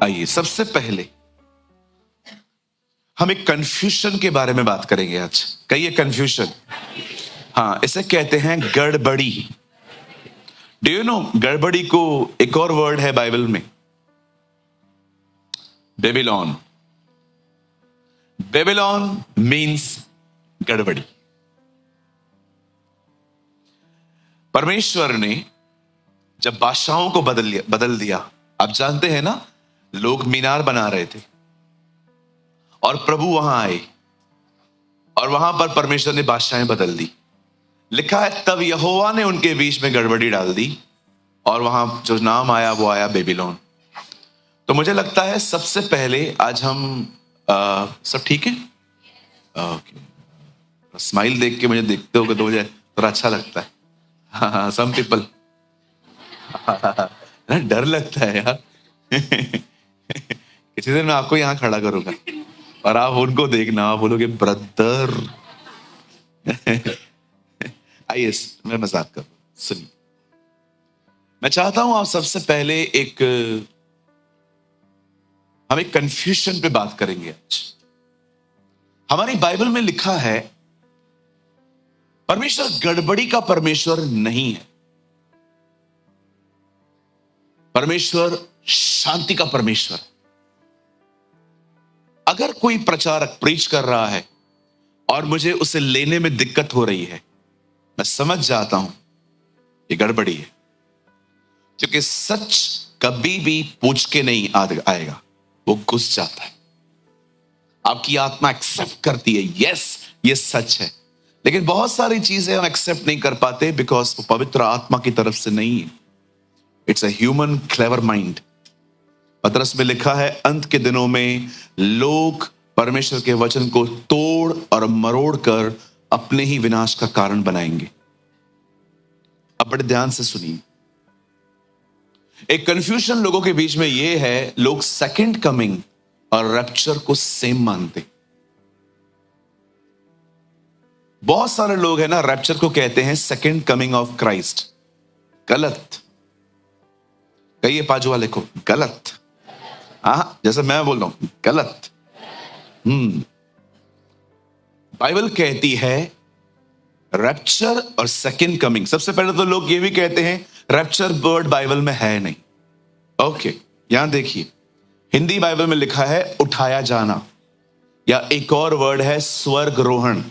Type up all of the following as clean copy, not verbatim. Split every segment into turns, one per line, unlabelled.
आइए सबसे पहले हम एक कंफ्यूजन के बारे में बात करेंगे आज। कहिए कंफ्यूजन। हाँ, इसे कहते हैं गड़बड़ी। डू यू नो गड़बड़ी को एक और वर्ड है बाइबल में, बेबीलोन। बेबीलोन मीन्स गड़बड़ी। परमेश्वर ने जब बादशाहों को बदल दिया, आप जानते हैं ना, लोग मीनार बना रहे थे और प्रभु वहां आए और वहां पर परमेश्वर ने बादशाहें बदल दी। लिखा है तब यहोवा ने उनके बीच में गड़बड़ी डाल दी और वहां जो नाम आया वो आया बेबीलोन। तो मुझे लगता है सबसे पहले आज हम सब ठीक है? ओके, स्माइल देख के मुझे देखते हो तो मुझे थोड़ा अच्छा लगता है। हाँ, सम पीपल डर लगता है यार। किसी दिन मैं आपको यहां खड़ा करूंगा और आप उनको देखना, आप बोलोगे ब्रदर। आइए, मैं मजाक कर, सुनिए। मैं चाहता हूं आप सबसे पहले हम एक कंफ्यूजन पे बात करेंगे आज। हमारी बाइबल में लिखा है परमेश्वर गड़बड़ी का परमेश्वर नहीं है, परमेश्वर शांति का परमेश्वर। अगर कोई प्रचारक प्रीच कर रहा है और मुझे उसे लेने में दिक्कत हो रही है, मैं समझ जाता हूं ये गड़बड़ी है, क्योंकि सच कभी भी पूछ के नहीं आएगा, वो घुस जाता है। आपकी आत्मा एक्सेप्ट करती है, यस ये सच है, लेकिन बहुत सारी चीजें हम एक्सेप्ट नहीं कर पाते बिकॉज वो पवित्र आत्मा की तरफ से नहीं है। It's a human clever mind. पतरस में लिखा है अंत के दिनों में लोग परमेश्वर के वचन को तोड़ और मरोड़ कर अपने ही विनाश का कारण बनाएंगे। अब बड़े ध्यान से सुनिए। एक कंफ्यूजन लोगों के बीच में यह है, लोग सेकंड कमिंग और रैप्चर को सेम मानते। बहुत सारे लोग हैं ना, रैप्चर को कहते हैं सेकंड कमिंग ऑफ क्राइस्ट। गलत। कहिए बाजू वाले को, गलत। हाँ, जैसे मैं बोल रहा हूं, गलत। बाइबल कहती है रैप्चर और सेकंड कमिंग। सबसे पहले तो लोग ये भी कहते हैं रैप्चर वर्ड बाइबल में है नहीं। ओके, यहां देखिए, हिंदी बाइबल में लिखा है उठाया जाना, या एक और वर्ड है स्वर्गरोहण।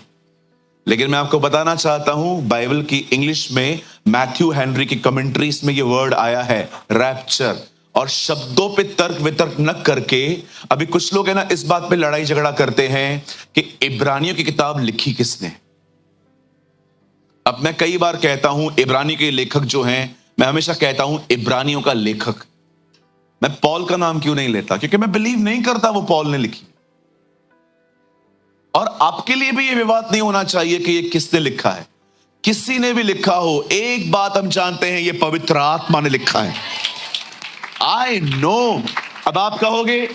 लेकिन मैं आपको बताना चाहता हूं बाइबल की इंग्लिश में मैथ्यू हेनरी की कमेंट्रीज में यह वर्ड आया है रैप्चर। और शब्दों पे तर्क वितर्क न करके, अभी कुछ लोग है ना इस बात पे लड़ाई झगड़ा करते हैं कि इब्रानियों की किताब लिखी किसने। अब मैं कई बार कहता हूं इब्रानी के लेखक जो हैं, मैं हमेशा कहता हूं इब्रानियों का लेखक। मैं पॉल का नाम क्यों नहीं लेता? क्योंकि मैं बिलीव नहीं करता वो पॉल ने लिखी। और आपके लिए भी ये विवाद नहीं होना चाहिए कि ये किसने लिखा है। किसी ने भी लिखा हो, एक बात हम जानते हैं, ये पवित्र आत्मा ने लिखा है। I know. अब आप कहोगे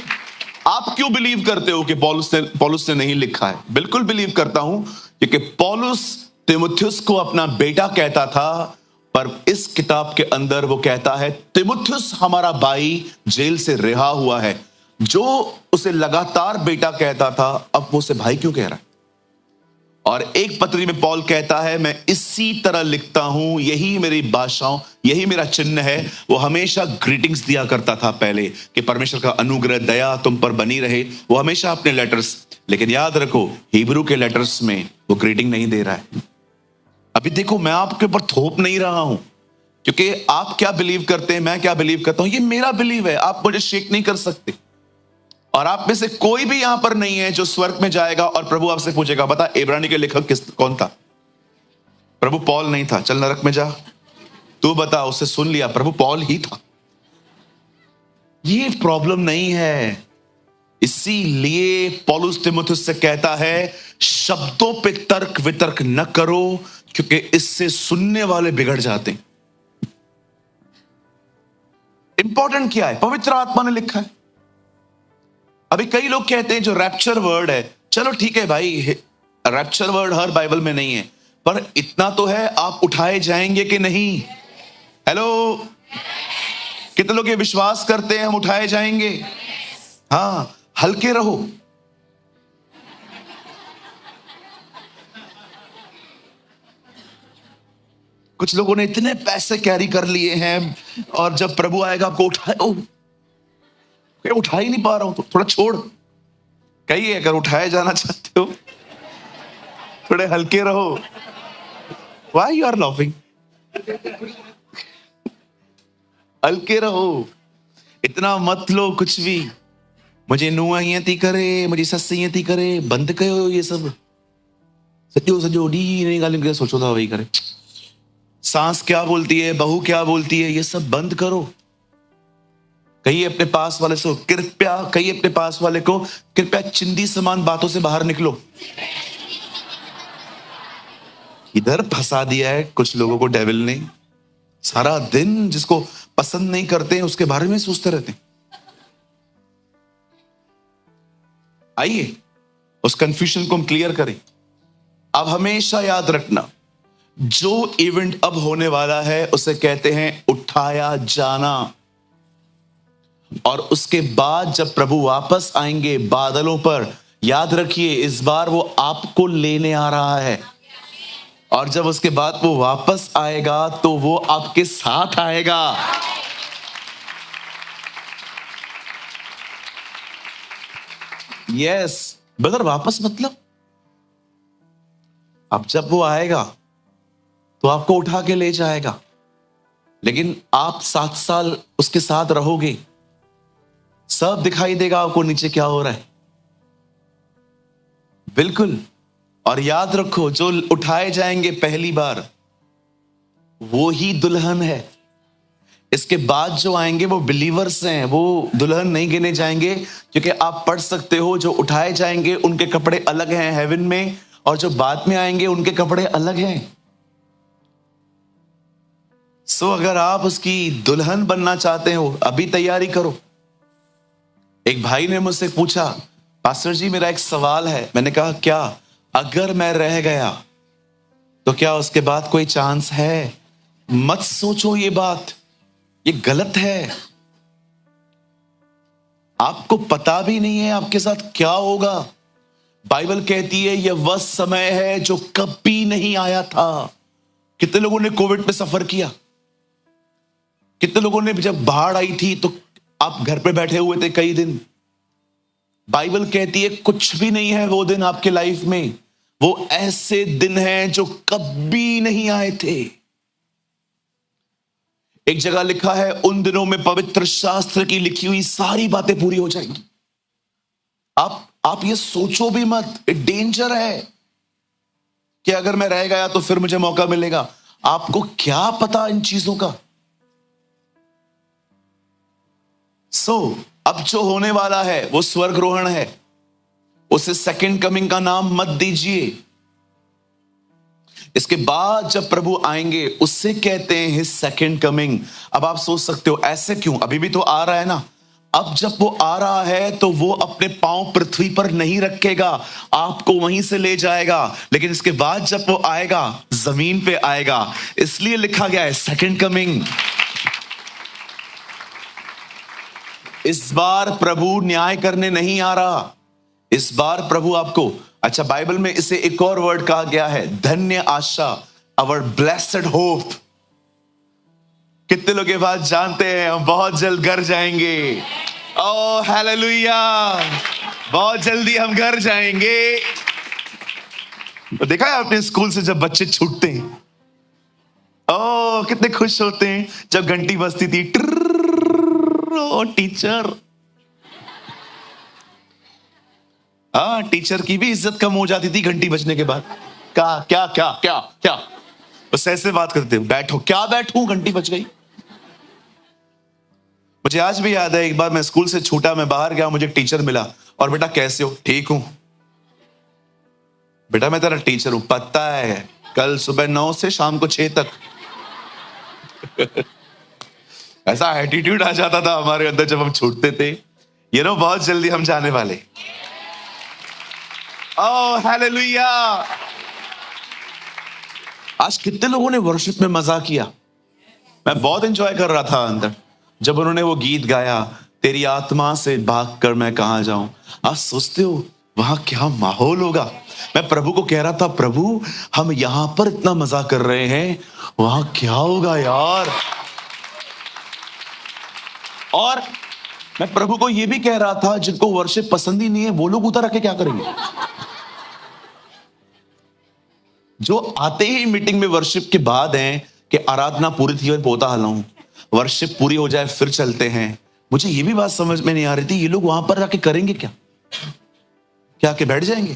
आप क्यों बिलीव करते हो कि पौलुस ने नहीं लिखा है? बिल्कुल बिलीव करता हूं, क्योंकि पौलुस तिमुथियुस को अपना बेटा कहता था, पर इस किताब के अंदर वो कहता है तिमुथियुस हमारा भाई जेल से रिहा हुआ है। जो उसे लगातार बेटा कहता था, अब वो उसे भाई क्यों कह रहा है? और एक पत्री में पौल कहता है मैं इसी तरह लिखता हूं, यही मेरी भाषाओं, यही मेरा चिन्ह है। वो हमेशा ग्रीटिंग्स दिया करता था पहले कि परमेश्वर का अनुग्रह दया तुम पर बनी रहे, वो हमेशा अपने लेटर्स। लेकिन याद रखो, हिब्रू के लेटर्स में वो ग्रीटिंग नहीं दे रहा है। अभी देखो, मैं आपके ऊपर थोप नहीं रहा हूं, क्योंकि आप क्या बिलीव करते हैं, मैं क्या बिलीव करता हूं, ये मेरा बिलीव है, आप मुझे शेक नहीं कर सकते। और आप में से कोई भी यहां पर नहीं है जो स्वर्ग में जाएगा और प्रभु आपसे पूछेगा बता इब्रानी के लेखक कौन था? प्रभु पॉल नहीं था, चल नरक में जा। तू बता, उसे सुन लिया, प्रभु पॉल ही था। ये प्रॉब्लम नहीं है। इसीलिए पौलुस तिमुथियुस से कहता है शब्दों पे तर्क वितर्क न करो, क्योंकि इससे सुनने वाले बिगड़ जाते हैं। इंपॉर्टेंट क्या है? पवित्र आत्मा ने लिखा है। अभी कई लोग कहते हैं जो रैप्चर वर्ड है, चलो ठीक है भाई, रैप्चर वर्ड हर बाइबल में नहीं है, पर इतना तो है, आप उठाए जाएंगे कि नहीं? हेलो, कितने लोग ये विश्वास करते हैं हम उठाए जाएंगे? हाँ, हल्के रहो। कुछ लोगों ने इतने पैसे कैरी कर लिए हैं और जब प्रभु आएगा आपको उठा ही नहीं पा रहा हूं, तो थोड़ा छोड़। कहिए अगर उठाए जाना चाहते हो थोड़े हल्के रहो। Why you are laughing? हल्के रहो, इतना मत लो कुछ भी। मुझे नुआ ही थी करे, मुझी सस ही थी करे, बंद कयो ये सब। सजो सजो डी नहीं गाली सोचो था वही करे। सांस क्या बोलती है, बहू क्या बोलती है, ये सब बंद करो। कहिए अपने पास वाले से कृपया, कहिए अपने पास वाले को कृपया चिंदी समान बातों से बाहर निकलो। इधर फंसा दिया है कुछ लोगों को डेविल ने। सारा दिन जिसको पसंद नहीं करते हैं उसके बारे में सोचते रहते हैं। आइए उस कंफ्यूजन को हम क्लियर करें। अब हमेशा याद रखना, जो इवेंट अब होने वाला है उसे कहते हैं उठाया जाना। और उसके बाद जब प्रभु वापस आएंगे बादलों पर, याद रखिए इस बार वो आपको लेने आ रहा है। और जब उसके बाद वो वापस आएगा तो वो आपके साथ आएगा। यस ब्रदर, वापस मतलब अब जब वो आएगा तो आपको उठा के ले जाएगा, लेकिन आप 7 साल उसके साथ रहोगे। सब दिखाई देगा आपको नीचे क्या हो रहा है, बिल्कुल। और याद रखो, जो उठाए जाएंगे पहली बार वो ही दुल्हन है। इसके बाद जो आएंगे वो बिलीवर्स हैं, वो दुल्हन नहीं गिने जाएंगे। क्योंकि आप पढ़ सकते हो, जो उठाए जाएंगे उनके कपड़े अलग हैं हेवन में, और जो बाद में आएंगे उनके कपड़े अलग हैं। सो अगर आप उसकी दुल्हन बनना चाहते हो, अभी तैयारी करो। एक भाई ने मुझसे पूछा, पास्टर जी मेरा एक सवाल है। मैंने कहा क्या? अगर मैं रह गया तो क्या उसके बाद कोई चांस है? मत सोचो ये बात, ये गलत है। आपको पता भी नहीं है आपके साथ क्या होगा। बाइबल कहती है यह वह समय है जो कभी नहीं आया था। कितने लोगों ने कोविड में सफर किया? कितने लोगों ने जब बाढ़ आई थी तो आप घर पे बैठे हुए थे कई दिन? बाइबल कहती है कुछ भी नहीं है वो दिन आपके लाइफ में। वो ऐसे दिन हैं जो कभी नहीं आए थे। एक जगह लिखा है, उन दिनों में पवित्र शास्त्र की लिखी हुई सारी बातें पूरी हो जाएंगी। आप ये सोचो भी मत, डेंजर है कि अगर मैं रह गया तो फिर मुझे मौका मिलेगा। आपको क्या पता इन चीजों का? अब जो होने वाला है वो स्वर्गरोहण है। उसे सेकंड कमिंग का नाम मत दीजिए। इसके बाद जब प्रभु आएंगे उससे कहते हैं हिज सेकंड कमिंग। अब आप सोच सकते हो ऐसे क्यों? अभी भी तो आ रहा है ना। अब जब वो आ रहा है तो वो अपने पांव पृथ्वी पर नहीं रखेगा, आपको वहीं से ले जाएगा। लेकिन इसके बाद जब वो आएगा जमीन पे आएगा, इसलिए लिखा गया है सेकंड कमिंग। इस बार प्रभु न्याय करने नहीं आ रहा। इस बार प्रभु आपको, अच्छा बाइबल में इसे एक और वर्ड कहा गया है, धन्य आशा, अवर ब्लेस्ड होप। कितने लोग ये बात जानते हैं? हम बहुत जल्द घर जाएंगे। ओह हालेलुया, बहुत जल्दी हम घर जाएंगे। तो देखा है आपने स्कूल से जब बच्चे छूटते हैं, ओह कितने खुश होते हैं जब घंटी बजती थी, ओ टीचर। हाँ, टीचर की भी इज्जत कम हो जाती थी घंटी बजने के बाद। क्या क्या क्या क्या क्या बस ऐसे बात करते, बैठो। क्या बैठूं, घंटी बज गई। मुझे आज भी याद है, एक बार मैं स्कूल से छूटा, मैं बाहर गया, मुझे टीचर मिला और बेटा कैसे हो? ठीक हूं बेटा, मैं तेरा टीचर हूं, पता है कल सुबह 9 से शाम को 6 तक। ऐसा एटीट्यूड आ जाता था हमारे अंदर जब हम छूटते थे। ये नो बहुत जल्दी हम जाने वाले। Oh hallelujah. आज कितने लोगों ने वर्शिप में मजा किया। मैं बहुत एंजॉय कर रहा था अंदर जब उन्होंने वो गीत गाया, तेरी आत्मा से भागकर मैं कहां जाऊं। आप सोचते हो वहां क्या माहौल होगा। मैं प्रभु को कह रहा था, प्रभु हम यहां पर इतना मजा कर रहे हैं, वहां क्या होगा यार। और मैं प्रभु को यह भी कह रहा था, जिनको वर्शिप पसंद ही नहीं है वो लोग उतर आके क्या करेंगे। जो आते ही मीटिंग में वर्शिप के बाद हैं कि आराधना पूरी थी और पोता हलाऊं, वर्शिप पूरी हो जाए फिर चलते हैं। मुझे ये भी बात समझ में नहीं आ रही थी, ये लोग वहां पर आके करेंगे क्या, क्या आके बैठ जाएंगे।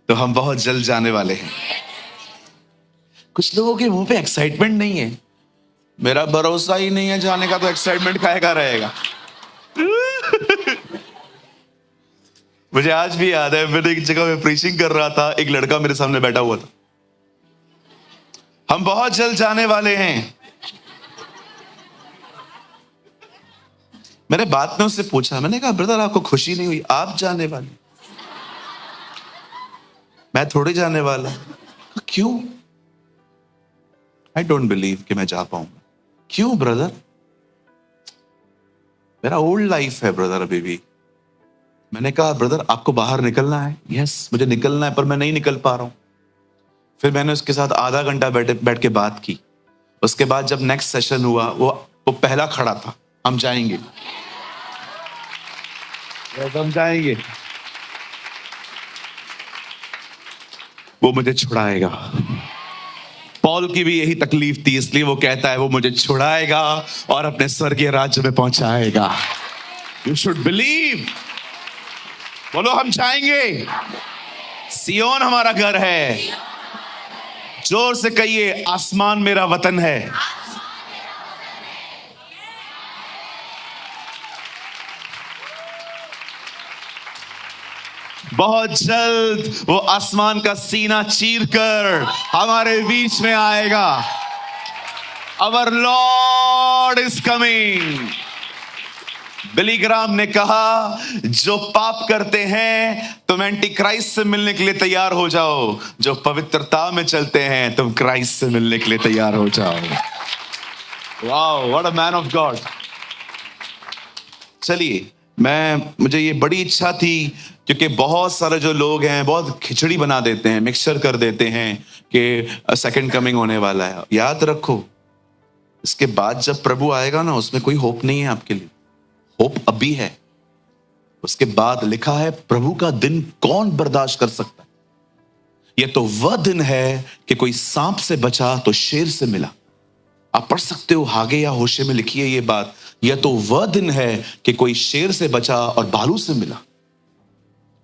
तो हम बहुत जल्द जाने वाले हैं। कुछ लोगों के मुंह पे एक्साइटमेंट नहीं है। मेरा भरोसा ही नहीं है जाने का, तो एक्साइटमेंट काहे रहेगा। मुझे आज भी याद है, मैंने एक जगह में प्रीचिंग कर रहा था, एक लड़का मेरे सामने बैठा हुआ था। हम बहुत जल्द जाने वाले हैं। मैंने बात में उससे पूछा, मैंने कहा ब्रदर आपको खुशी नहीं हुई, आप जाने वाले, मैं थोड़ी जाने वाला। क्यों? आई डोंट बिलीव कि मैं जा पाऊंगा। क्यों ब्रदर? मेरा ओल्ड लाइफ है ब्रदर अभी भी। मैंने कहा ब्रदर आपको बाहर निकलना है? यस मुझे निकलना है, पर मैं नहीं निकल पा रहा हूं। फिर मैंने उसके साथ आधा घंटा बैठ के बात की। उसके बाद जब नेक्स्ट सेशन हुआ, वो पहला खड़ा था, हम जाएंगे, हम जाएंगे, वो मुझे छुड़ाएगा। पॉल की भी यही तकलीफ थी, इसलिए वो कहता है वो मुझे छुड़ाएगा और अपने स्वर्गीय राज्य में पहुंचाएगा। You should believe. बोलो हम जाएंगे। सियोन हमारा घर है। जोर से कहिए आसमान मेरा वतन है। बहुत जल्द वो आसमान का सीना चीरकर हमारे बीच में आएगा। Our Lord is coming। बिली ग्राम ने कहा, जो पाप करते हैं तुम एंटी क्राइस्ट से मिलने के लिए तैयार हो जाओ, जो पवित्रता में चलते हैं तुम क्राइस्ट से मिलने के लिए तैयार हो जाओ। Wow, what a man of God. चलिए, मुझे ये बड़ी इच्छा थी, क्योंकि बहुत सारे जो लोग हैं बहुत खिचड़ी बना देते हैं, मिक्सचर कर देते हैं कि सेकंड कमिंग होने वाला है। याद रखो, इसके बाद जब प्रभु आएगा ना, उसमें कोई होप नहीं है आपके लिए। होप अभी है, उसके बाद लिखा है प्रभु का दिन कौन बर्दाश्त कर सकता है। यह तो वह दिन है कि कोई सांप से बचा तो शेर से मिला। आप पढ़ सकते हो, हागे या होशे में लिखी है ये बात। यह तो वह दिन है कि कोई शेर से बचा और भालू से मिला।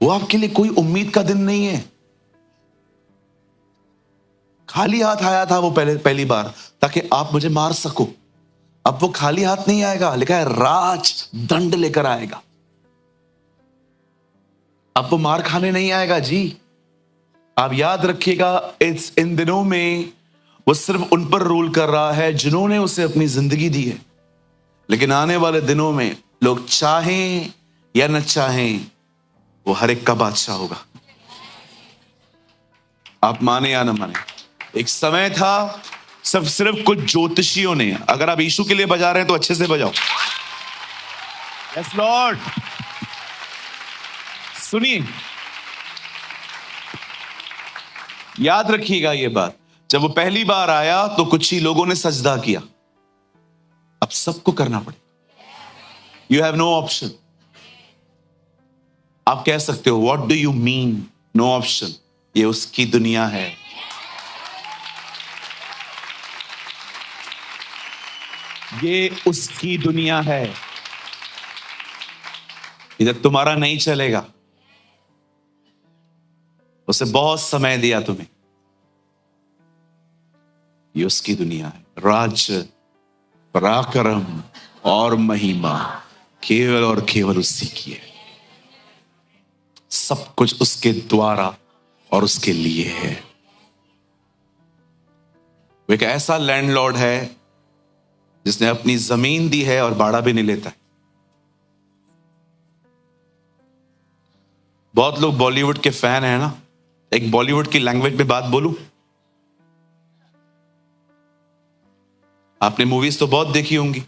वो आपके लिए कोई उम्मीद का दिन नहीं है। खाली हाथ आया था वो पहली बार, ताकि आप मुझे मार सको। अब वो खाली हाथ नहीं आएगा, लिखा है राज दंड लेकर आएगा। अब वो मार खाने नहीं आएगा जी। आप याद रखिएगा, इन दिनों में वो सिर्फ उन पर रूल कर रहा है जिन्होंने उसे अपनी जिंदगी दी है। लेकिन आने वाले दिनों में लोग चाहें या न चाहें, वो हर एक का बादशाह होगा। आप माने या न माने, एक समय था सिर्फ कुछ ज्योतिषियों ने, अगर आप यीशु के लिए बजा रहे हैं तो अच्छे से बजाओ। Yes Lord. सुनिए, याद रखिएगा ये बात, जब वो पहली बार आया तो कुछ ही लोगों ने सजदा किया। अब सबको करना पड़ेगा। You have no option. आप कह सकते हो, what do you mean no option? ये उसकी दुनिया है। ये उसकी दुनिया है। इधर तुम्हारा नहीं चलेगा। उसे बहुत समय दिया तुम्हें। ये उसकी दुनिया है। राज्य, पराक्रम और महिमा केवल और केवल उसी की है। सब कुछ उसके द्वारा और उसके लिए है। वो एक ऐसा लैंडलॉर्ड है जिसने अपनी जमीन दी है और भाड़ा भी नहीं लेता है। बहुत लोग बॉलीवुड के फैन हैं ना। एक बॉलीवुड की लैंग्वेज में बात बोलूं, आपने मूवीज तो बहुत देखी होंगी,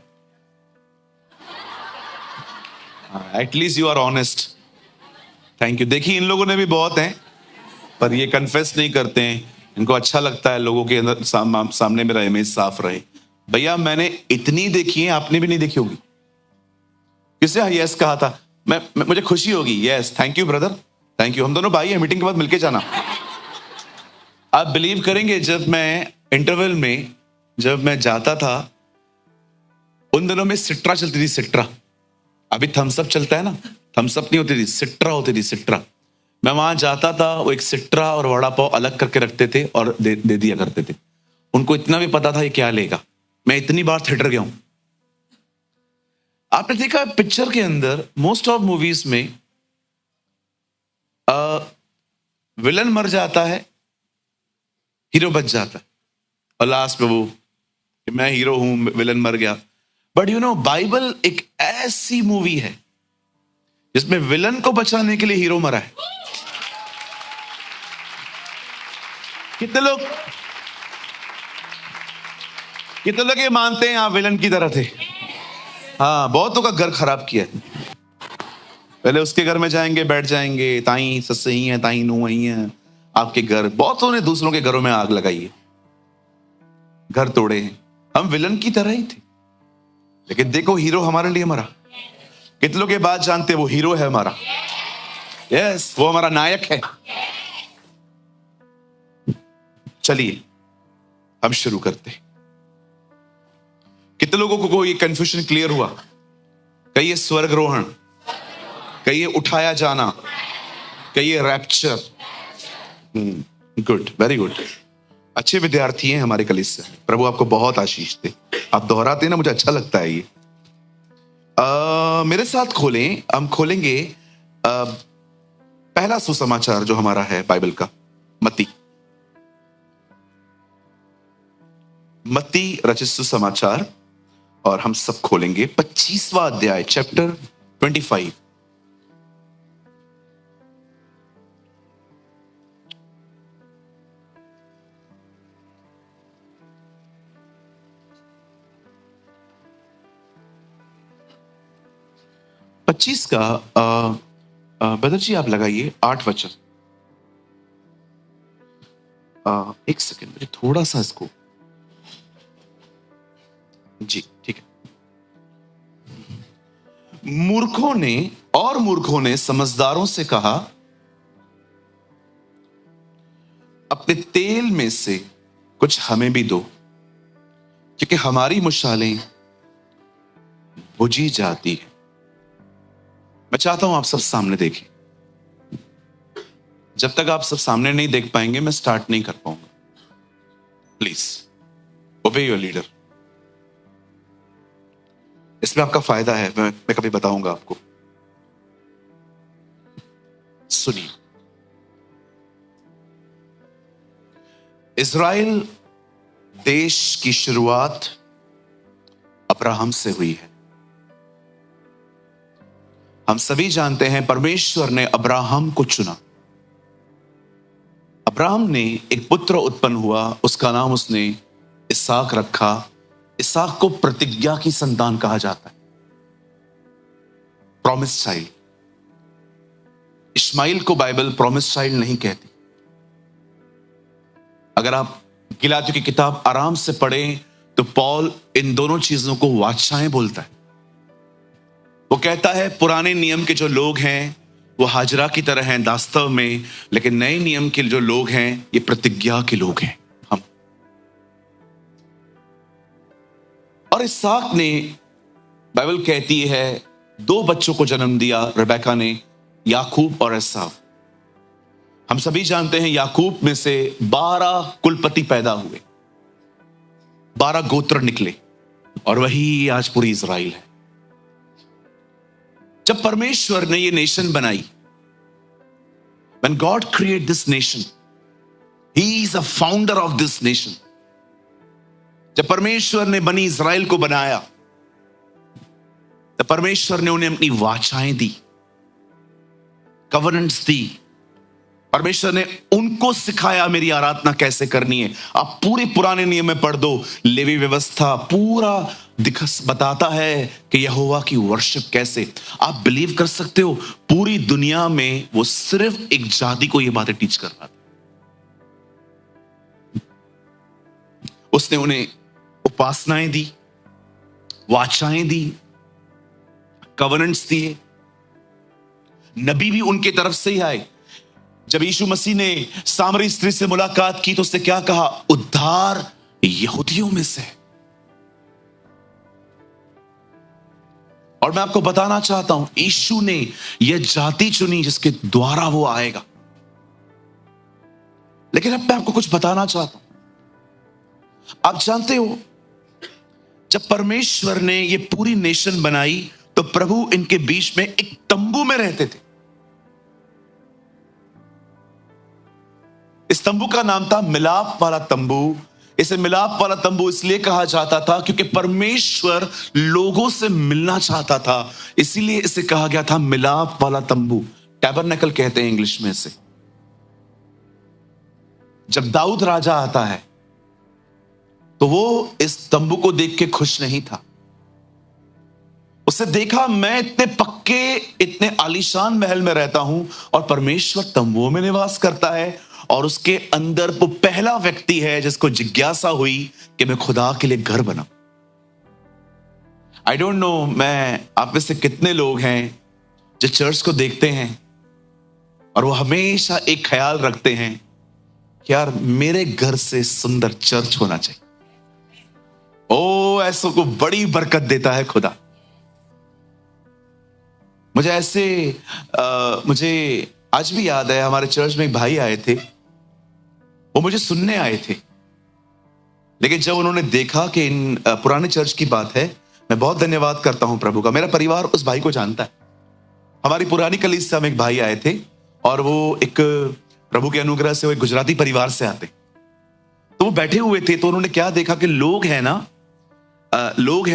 at least you are honest. Thank you. देखी इन लोगों ने भी बहुत हैं, पर ये कन्फेस नहीं करते हैं, इनको अच्छा लगता है लोगों के अंदर सामने मेरा इमेज साफ रहे। भैया मैंने इतनी देखी है, आपने भी नहीं देखी होगी। किसने यस कहा था? मुझे खुशी होगी। Yes, thank you brother, thank you. हम दोनों भाई हैं, मीटिंग के बाद मिलके जाना। आप बिलीव करेंगे, जब मैं इंटरवल में जब मैं जाता था, उन दिनों में सिट्रा चलती थी, सिट्रा। अभी थम्स अप चलता है ना, थम्स अप नहीं होती थी, सिट्रा होती थी, सिट्रा। मैं वहां जाता था, वो एक सिट्रा और वड़ा पाव अलग करके रखते थे और दे दिया करते थे। उनको इतना भी पता था ये क्या लेगा। मैं इतनी बार थिएटर गया हूं। आपने देखा पिक्चर के अंदर मोस्ट ऑफ मूवीज में विलन मर जाता है, हीरो बच जाता है, और लास्ट में वो कि मैं हीरो हूं, विलन मर गया। बट यू नो, बाइबल एक ऐसी मूवी है जिसमें विलन को बचाने के लिए हीरो मरा है। कितने लोग ये मानते हैं आप विलन की तरह थे? हाँ, बहुतों का घर खराब किया है। पहले उसके घर में जाएंगे, बैठ जाएंगे, ताई सस ही है, ताई नू ही है। आपके घर, बहुतों ने दूसरों के घरों में आग लगाई है, घर तोड़े हैं। हम विलन की तरह ही थे, लेकिन देखो हीरो हमारे लिए मरा। कितने लोग ये बात जानते हैं वो हीरो है हमारा? यस, वो हमारा नायक है। चलिए हम शुरू करते हैं। कितने लोगों को ये कंफ्यूजन क्लियर हुआ? कहिए स्वर्गरोहण, कहिए उठाया जाना, कहिए रैप्चर। Good, very good. अच्छे विद्यार्थी हैं हमारे कलीसिया से। प्रभु आपको बहुत आशीष दे। आप दोहराते हैं ना, मुझे अच्छा लगता है ये। मेरे साथ खोलें, हम खोलेंगे पहला सुसमाचार जो हमारा है बाइबल का, मत्ती रचित सुसमाचार, और हम सब खोलेंगे 25वां अध्याय, चैप्टर 25। पच्चीस का बदर जी आप लगाइए 8 वचन। एक सेकेंड, मुझे थोड़ा सा इसको, जी ठीक है। मूर्खों ने समझदारों से कहा, अपने तेल में से कुछ हमें भी दो, क्योंकि हमारी मुशालें बुझी जाती है। मैं चाहता हूं आप सब सामने देखें। जब तक आप सब सामने नहीं देख पाएंगे मैं स्टार्ट नहीं कर पाऊंगा। प्लीज ओबे योर लीडर। इसमें आपका फायदा है, मैं कभी बताऊंगा आपको। सुनिए, इज़राइल देश की शुरुआत अब्राहम से हुई है। हम सभी जानते हैं परमेश्वर ने अब्राहम को चुना। अब्राहम ने एक पुत्र उत्पन्न हुआ, उसका नाम उसने इसहाक रखा। इसहाक को प्रतिज्ञा की संतान कहा जाता है, प्रॉमिस चाइल्ड। इस्माइल को बाइबल प्रॉमिस चाइल्ड नहीं कहती। अगर आप गलातियों की किताब आराम से पढ़ें तो पौल इन दोनों चीजों को वाचाएं बोलता है। वो कहता है पुराने नियम के जो लोग हैं वो हाजरा की तरह हैं दास्तव में, लेकिन नए नियम के जो लोग हैं ये प्रतिज्ञा के लोग हैं हम। और इसहाक ने, बाइबल कहती है, 2 बच्चों को जन्म दिया रिबेका ने, याकूब और एसाव। हम सभी जानते हैं याकूब में से 12 कुलपति पैदा हुए, 12 गोत्र निकले, और वही आज पूरी इज़राइल है। जब परमेश्वर ने ये नेशन बनाई, when God created this nation, He is a founder of this nation. जब परमेश्वर ने बनी इज़राइल को बनाया, तो परमेश्वर ने उन्हें अपनी वाचाएं दी, कवर्नेंट्स दी, परमेश्वर ने उनको सिखाया मेरी आराधना कैसे करनी है। आप पूरे पुराने नियम में पढ़ दो, लेवी व्यवस्था पूरा बताता है कि यहोवा की वर्शिप कैसे। आप बिलीव कर सकते हो पूरी दुनिया में वो सिर्फ एक जाति को ये बातें टीच कर रहा था। उसने उन्हें उपासनाएं दी, वाचाएं दी, कवनेंट्स दिए, नबी भी उनके तरफ से ही आए। जब यीशु मसीह ने सामरी स्त्री से मुलाकात की तो उसने क्या कहा? उद्धार यहूदियों में से। और मैं आपको बताना चाहता हूं, यीशु ने यह जाति चुनी जिसके द्वारा वो आएगा। लेकिन अब मैं आपको कुछ बताना चाहता हूं। आप जानते हो, जब परमेश्वर ने यह पूरी नेशन बनाई तो प्रभु इनके बीच में एक तंबू में रहते थे। इस तंबू का नाम था मिलाप वाला तंबू। इसे मिलाप वाला तंबू इसलिए कहा जाता था क्योंकि परमेश्वर लोगों से मिलना चाहता था, इसीलिए इसे कहा गया था मिलाप वाला तंबू। टैबरनेकल कहते हैं इंग्लिश में इसे। जब दाऊद राजा आता है तो वो इस तंबू को देख के खुश नहीं था। उसे देखा, मैं इतने पक्के, इतने आलीशान महल में रहता हूं और परमेश्वर तंबुओं में निवास करता है। और उसके अंदर वो पहला व्यक्ति है जिसको जिज्ञासा हुई कि मैं खुदा के लिए घर बनाऊं। आई डोंट नो, मैं आप में से कितने लोग हैं जो चर्च को देखते हैं और वो हमेशा एक ख्याल रखते हैं कि यार मेरे घर से सुंदर चर्च होना चाहिए। ओ, ऐसों को बड़ी बरकत देता है खुदा। मुझे आज भी याद है, हमारे चर्च में एक भाई आए थे। वो मुझे सुनने आए थे, लेकिन जब उन्होंने देखा कि इन पुराने चर्च की बात है, मैं बहुत धन्यवाद करता हूं प्रभु का, मेरा परिवार उस भाई को जानता है। हमारी पुरानी कलीसिया में एक भाई आए थे और वो एक प्रभु के अनुग्रह से वो एक गुजराती परिवार से आते। तो वो बैठे हुए थे, तो उन्होंने क्या देखा कि लोग हैं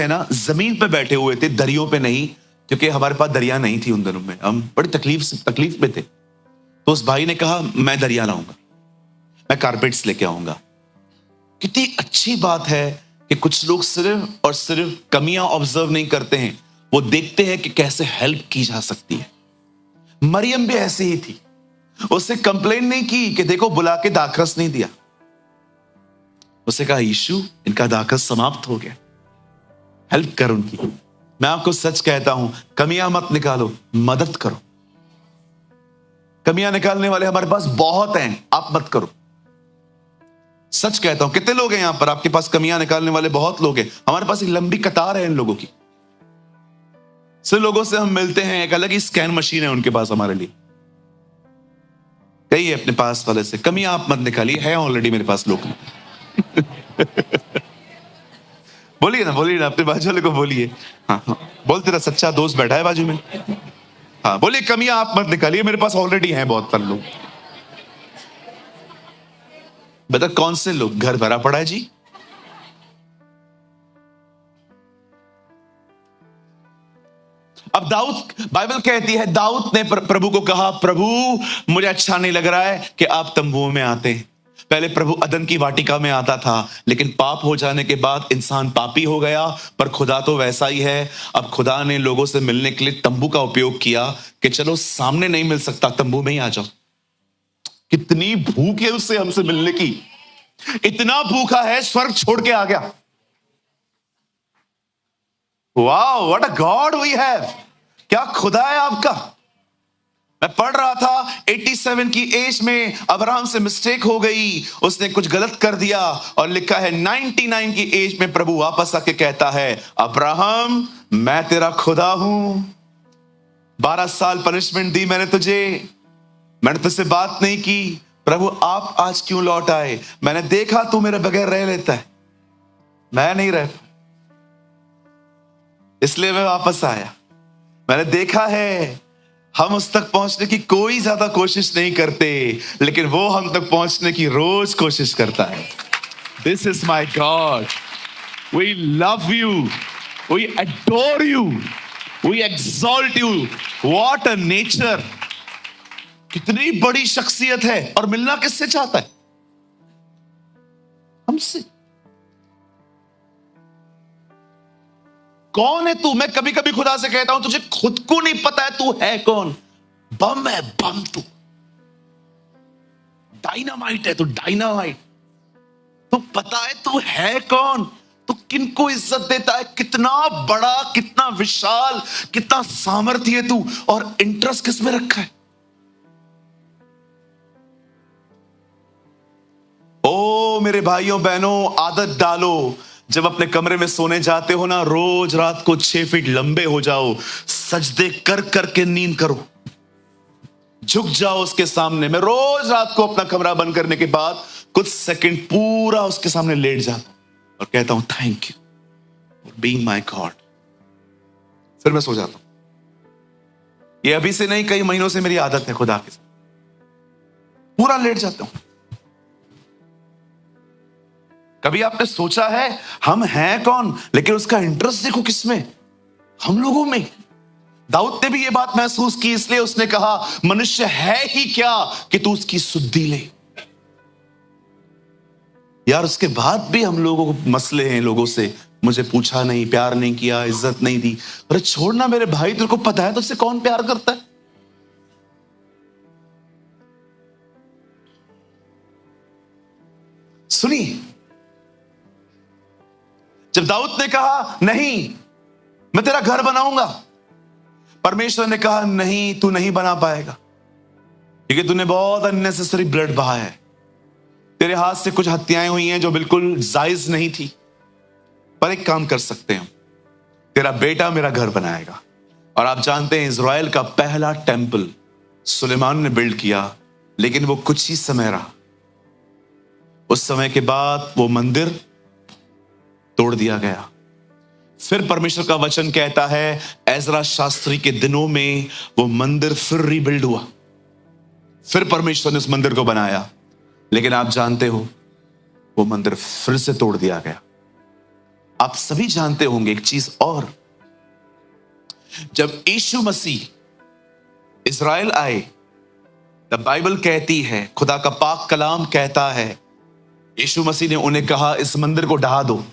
ना जमीन पे बैठे हुए थे, दरियों पे नहीं, क्योंकि हमारे पास दरिया नहीं थी उन दिनों में। हम बड़ी तकलीफ में थे। तो उस भाई ने कहा, मैं दरिया लाऊंगा, मैं कारपेट्स लेके आऊंगा। कितनी अच्छी बात है कि कुछ लोग सिर्फ और सिर्फ कमियां ऑब्जर्व नहीं करते हैं, वो देखते हैं कि कैसे हेल्प की जा सकती है। मरियम भी ऐसी ही थी। उससे कंप्लेन नहीं की कि देखो बुला के दाखरस नहीं दिया। उसने कहा, यीशु इनका दाखरस समाप्त हो गया, हेल्प कर उनकी। मैं आपको सच कहता हूं, कमियां मत निकालो, मदद करो। कमियां निकालने वाले हमारे पास बहुत हैं, आप मत करो। सच कहता हूं, कितने लोग हैं यहां पर आपके पास कमियां निकालने वाले? बहुत लोग हैं। हमारे पास एक लंबी कतार है इन लोगों की। सिर्फ लोगों से हम मिलते हैं, एक अलग ही स्कैन मशीन है उनके पास हमारे लिए। कहिए अपने पास वाले से, कमियां आप मत निकालिए, है ऑलरेडी मेरे पास लोग। बोलिए ना अपने बाजू वाले को बोलिए। हाँ, बोलते रहा, सच्चा दोस्त बैठा है बाजू में। हाँ, बोलिए, कमियां आप मत निकालिए, मेरे पास ऑलरेडी हैं बहुत सारे लोग। बता कौन से लोग? घर भरा पड़ा है जी। अब बाइबल कहती है, दाऊद ने प्रभु को कहा, प्रभु मुझे अच्छा नहीं लग रहा है कि आप तंबुओं में आते हैं। पहले प्रभु अदन की वाटिका में आता था, लेकिन पाप हो जाने के बाद इंसान पापी हो गया, पर खुदा तो वैसा ही है। अब खुदा ने लोगों से मिलने के लिए तंबू का उपयोग किया कि चलो सामने नहीं मिल सकता, तंबू में ही आ जाओ। कितनी भूख है उससे हमसे मिलने की, इतना भूखा है स्वर्ग छोड़ के आ गया। Wow, what a God we have. क्या खुदा है आपका। मैं पढ़ रहा था 87 की एज में अब्राहम से मिस्टेक हो गई, उसने कुछ गलत कर दिया, और लिखा है 99 की एज में प्रभु वापस आके कहता है, अब्राहम मैं तेरा खुदा हूं। 12 साल पनिशमेंट दी मैंने तुझसे बात नहीं की, प्रभु आप आज क्यों लौट आए? मैंने देखा तू मेरे बगैर रह लेता है, मैं नहीं रह, इसलिए मैं वापस आया। मैंने देखा है हम उस तक पहुंचने की कोई ज्यादा कोशिश नहीं करते, लेकिन वो हम तक पहुंचने की रोज कोशिश करता है। This is my God, we love you, we adore you, we exalt you. What a nature, कितनी बड़ी शख्सियत है और मिलना किससे चाहता है? हमसे। कौन है तू? मैं कभी कभी खुदा से कहता हूं तुझे खुद को नहीं पता है तू है कौन। बम है, बम तू। डायनामाइट है तू, डायनामाइट। तो पता है तू है कौन, तो किनको इज्जत देता है, कितना बड़ा, कितना विशाल, कितना सामर्थ्य है तू, और इंटरेस्ट किस में रखा है। ओ मेरे भाइयों बहनों, आदत डालो, जब अपने कमरे में सोने जाते हो ना, रोज रात को 6 फीट लंबे हो जाओ, सजदे कर करके नींद करो, झुक जाओ उसके सामने। मैं रोज रात को अपना कमरा बंद करने के बाद कुछ सेकंड पूरा उसके सामने लेट जाता हूं और कहता हूं thank you for being my God. फिर मैं सो जाता हूं। ये अभी से नहीं, कई महीनों से मेरी आदत है खुदा के साथ, पूरा लेट जाता हूं। कभी आपने सोचा है हम हैं कौन, लेकिन उसका इंटरेस्ट देखो किसमें, हम लोगों में। दाऊद ने भी ये बात महसूस की, इसलिए उसने कहा मनुष्य है ही क्या कि तू उसकी सुधि ले। यार उसके बाद भी हम लोगों को मसले हैं लोगों से, मुझे पूछा नहीं, प्यार नहीं किया, इज्जत नहीं दी। अरे छोड़ना मेरे भाई, तेरे को पता है तुझसे कौन प्यार करता है। सुनिए, जब दाऊद ने कहा नहीं मैं तेरा घर बनाऊंगा, परमेश्वर ने कहा नहीं तू नहीं बना पाएगा, क्योंकि तूने बहुत अननेसेसरी ब्लड बहाया है, तेरे हाथ से कुछ हत्याएं हुई हैं जो बिल्कुल जायज नहीं थी। पर एक काम कर सकते हैं, तेरा बेटा मेरा घर बनाएगा। और आप जानते हैं इज़राइल का पहला टेंपल सुलेमान ने बिल्ड किया, लेकिन वो कुछ ही समय रहा। उस समय के बाद वो मंदिर तोड़ दिया गया। फिर परमेश्वर का वचन कहता है एजरा शास्त्री के दिनों में वो मंदिर फिर रीबिल्ड हुआ, फिर परमेश्वर ने उस मंदिर को बनाया। लेकिन आप जानते हो वो मंदिर फिर से तोड़ दिया गया। आप सभी जानते होंगे एक चीज और, जब यीशु मसीह इज़राइल आए, तब बाइबल कहती है, खुदा का पाक कलाम कहता है, यीशु मसीह ने उन्हें कहा इस मंदिर को ढहा दो,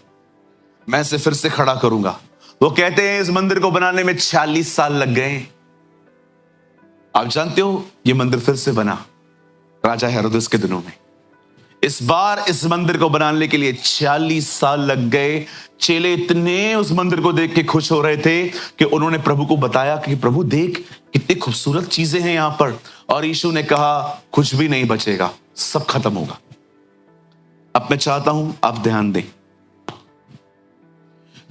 मैं इसे फिर से खड़ा करूंगा। वो कहते हैं इस मंदिर को बनाने में 46 साल लग गए। आप जानते हो ये मंदिर फिर से बना राजा हेरोदेस के दिनों में। इस बार इस मंदिर को बनाने के लिए 46 साल लग गए। चेले इतने उस मंदिर को देख के खुश हो रहे थे कि उन्होंने प्रभु को बताया कि प्रभु देख कितनी खूबसूरत चीजें हैं यहां पर। और यीशु ने कहा कुछ भी नहीं बचेगा, सब खत्म होगा। अब मैं चाहता हूं आप ध्यान दें,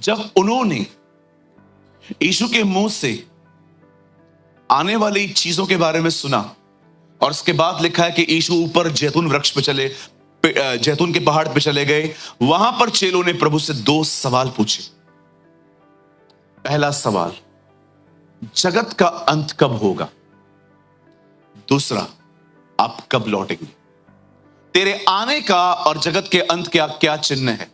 जब उन्होंने यीशु के मुंह से आने वाली चीजों के बारे में सुना, और उसके बाद लिखा है कि यीशु ऊपर जैतून वृक्ष पे चले, जैतून के पहाड़ पे चले गए। वहां पर चेलों ने प्रभु से 2 सवाल पूछे। पहला सवाल, जगत का अंत कब होगा? दूसरा, आप कब लौटेंगे? तेरे आने का और जगत के अंत का क्या चिन्ह है?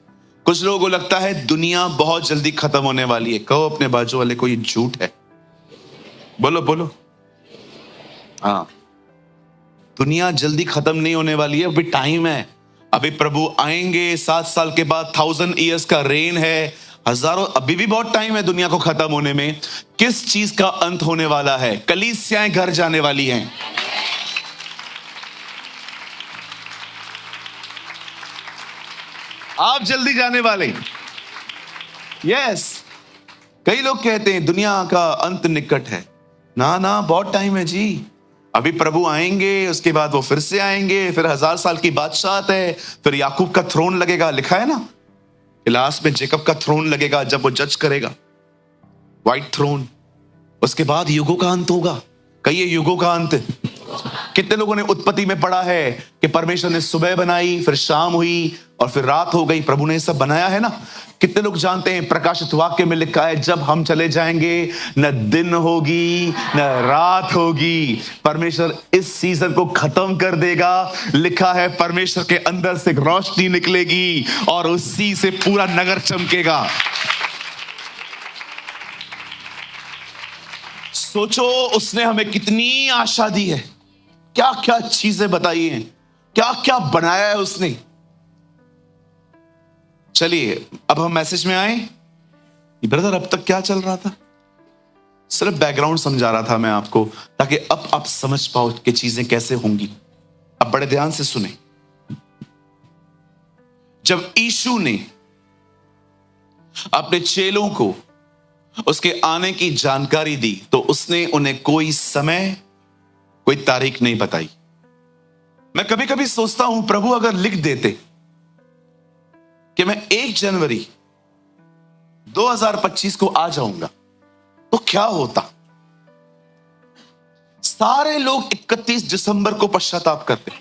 कुछ लोगों को लगता है दुनिया बहुत जल्दी खत्म होने वाली है। कहो अपने बाजू वाले को ये झूठ है। बोलो बोलो। हाँ, दुनिया जल्दी खत्म नहीं होने वाली है, अभी टाइम है। अभी प्रभु आएंगे, 7 साल के बाद 1000 ईयर्स का रेन है, हजारों, अभी भी बहुत टाइम है दुनिया को खत्म होने में। किस चीज का अंत होने वाला है? कलीसियाएं घर जाने वाली हैं। आप जल्दी जाने वाले। यस, कई लोग कहते हैं दुनिया का अंत निकट है। ना ना, बहुत टाइम है जी। अभी प्रभु आएंगे, उसके बाद वो फिर से आएंगे, फिर 1000 साल की बादशाहत है, फिर याकूब का थ्रोन लगेगा। लिखा है ना, लास्ट में जेकब का थ्रोन लगेगा जब वो जज करेगा, व्हाइट थ्रोन। उसके बाद युगों का अंत होगा। कहिए युगों का अंत। कितने लोगों ने उत्पत्ति में पढ़ा है कि परमेश्वर ने सुबह बनाई, फिर शाम हुई और फिर रात हो गई। प्रभु ने सब बनाया है ना। कितने लोग जानते हैं प्रकाशित वाक्य में लिखा है जब हम चले जाएंगे न दिन होगी न रात होगी। परमेश्वर इस सीजन को खत्म कर देगा। लिखा है परमेश्वर के अंदर से रोशनी निकलेगी और उसी से पूरा नगर चमकेगा। सोचो उसने हमें कितनी आशा दी है, क्या क्या चीजें बताई हैं, क्या क्या बनाया है उसने। चलिए अब हम मैसेज में आए। ब्रदर अब तक क्या चल रहा था? सिर्फ बैकग्राउंड समझा रहा था मैं आपको, ताकि अब आप समझ पाओ कि चीजें कैसे होंगी। अब बड़े ध्यान से सुने। जब यीशु ने अपने चेलों को उसके आने की जानकारी दी, तो उसने उन्हें कोई समय, कोई तारीख नहीं बताई। मैं कभी कभी सोचता हूं, प्रभु अगर लिख देते कि मैं 1 जनवरी 2025 को आ जाऊंगा, तो क्या होता? सारे लोग 31 दिसंबर को पश्चाताप करते।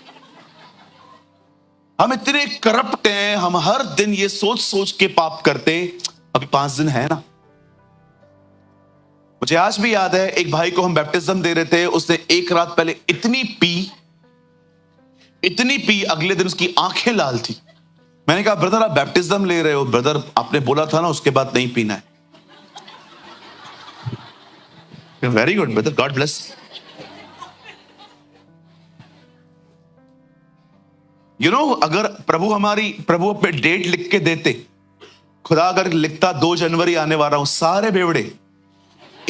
हम इतने करप्ट हैं, हम हर दिन ये सोच सोच के पाप करते, अभी 5 दिन है ना। मुझे आज भी याद है, एक भाई को हम बैप्टिज्म दे रहे थे, उसने एक रात पहले इतनी पी, अगले दिन उसकी आंखें लाल थी। मैंने कहा ब्रदर आप बैप्टिज्म ले रहे हो? ब्रदर आपने बोला था ना उसके बाद नहीं पीना है। Very good brother, God bless. अगर प्रभु पे डेट लिख के देते, खुदा अगर लिखता 2 जनवरी आने वाला हूं, सारे बेवड़े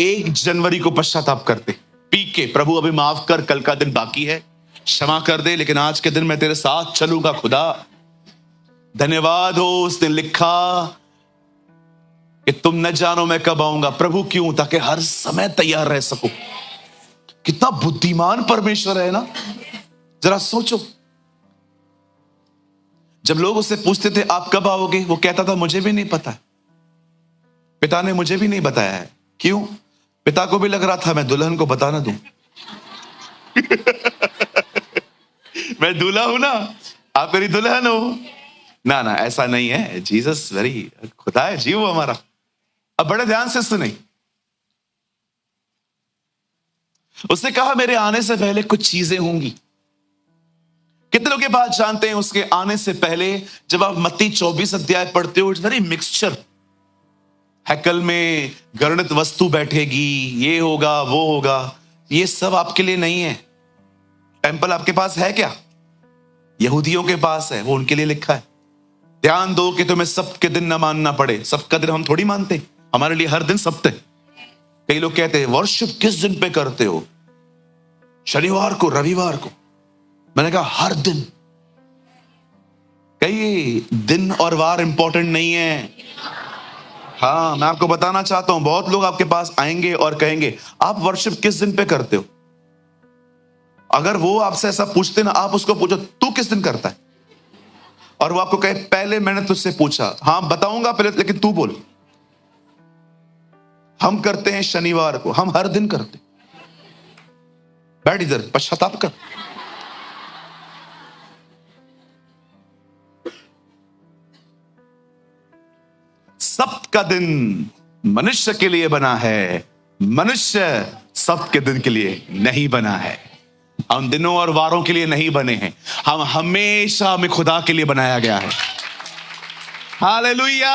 1 जनवरी को पश्चाताप करते, पी के, प्रभु अभी माफ कर, कल का दिन बाकी है, क्षमा कर दे, लेकिन आज के दिन मैं तेरे साथ चलूंगा। खुदा धन्यवाद हो, उसने लिखा कि तुम न जानो मैं कब आऊंगा। प्रभु क्यों? ताकि हर समय तैयार रह सको। कितना बुद्धिमान परमेश्वर है ना। जरा सोचो, जब लोग उससे पूछते थे आप कब आओगे, वो कहता था मुझे भी नहीं पता, पिता ने मुझे भी नहीं बताया है। क्यों? पिता को भी लग रहा था मैं दुल्हन को बता ना दूं। मैं दूल्हा हूं ना, आप मेरी दुल्हन हो ना। ना ऐसा नहीं है। जीसस वेरी, खुदा है जीव हमारा। अब बड़े ध्यान से सुने। उसने कहा मेरे आने से पहले कुछ चीजें होंगी। कितने लोग ये बात जानते हैं? उसके आने से पहले जब आप मत्ती 24 अध्याय पढ़ते हो, इट्स वेरी मिक्सचर। हैकल में गणित वस्तु बैठेगी, ये होगा वो होगा, ये सब आपके लिए नहीं है। टेंपल आपके पास है क्या? यहूदियों के पास है, वो उनके लिए लिखा है। ध्यान दो कि तुम्हें सब्त के दिन न मानना पड़े। सब्त का दिन हम थोड़ी मानते, हमारे लिए हर दिन सब्त है। कई लोग कहते हैं वर्शिप किस दिन पे करते हो? शनिवार को, रविवार को। मैंने कहा हर दिन। कई दिन और वार इंपॉर्टेंट नहीं है। हाँ, मैं आपको बताना चाहता हूं, बहुत लोग आपके पास आएंगे और कहेंगे आप वर्शिप किस दिन पे करते हो। अगर वो आपसे ऐसा पूछते ना, आप उसको पूछो तू किस दिन करता है, और वो आपको कहे पहले मैंने तुझसे पूछा। हाँ बताऊंगा पहले, लेकिन तू बोल। हम करते हैं शनिवार को, हम हर दिन करते। बैठ इधर, पश्चाताप कर। सब्त का दिन मनुष्य के लिए बना है, मनुष्य सब्त के दिन के लिए नहीं बना है। हम दिनों और वारों के लिए नहीं बने हैं, हम हमेशा हमें खुदा के लिए बनाया गया है। हालेलुया।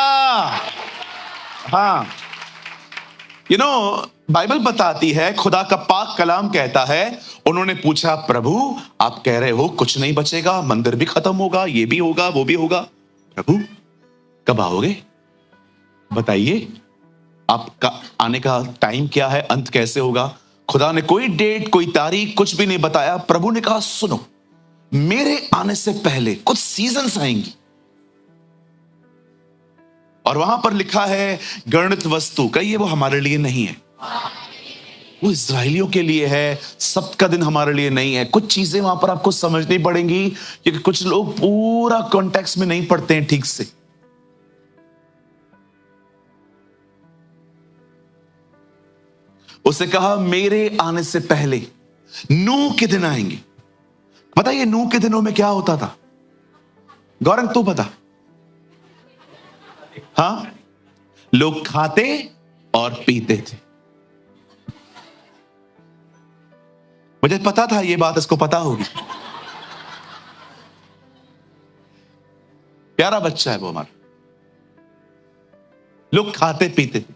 हाँ, बाइबल बताती है, खुदा का पाक कलाम कहता है, उन्होंने पूछा प्रभु आप कह रहे हो कुछ नहीं बचेगा, मंदिर भी खत्म होगा, ये भी होगा वो भी होगा, प्रभु कब आओगे बताइए, आपका आने का टाइम क्या है, अंत कैसे होगा। खुदा ने कोई डेट कोई तारीख कुछ भी नहीं बताया। प्रभु ने कहा सुनो, मेरे आने से पहले कुछ सीजन्स आएंगी, और वहां पर लिखा है गणित वस्तु, कहिए वो हमारे लिए नहीं है, वो इस्राएलियों के लिए है। सब्त का दिन हमारे लिए नहीं है। कुछ चीजें वहां पर आपको समझनी पड़ेंगी, क्योंकि कुछ लोग पूरा कॉन्टेक्स्ट में नहीं पढ़ते हैं ठीक से। उसे कहा मेरे आने से पहले नूह के दिन आएंगे। बताइए नूह के दिनों में क्या होता था? गौरंग तू बता। हाँ, लोग खाते और पीते थे। मुझे पता था ये बात इसको पता होगी। प्यारा बच्चा है वो हमारा। लोग खाते पीते थे।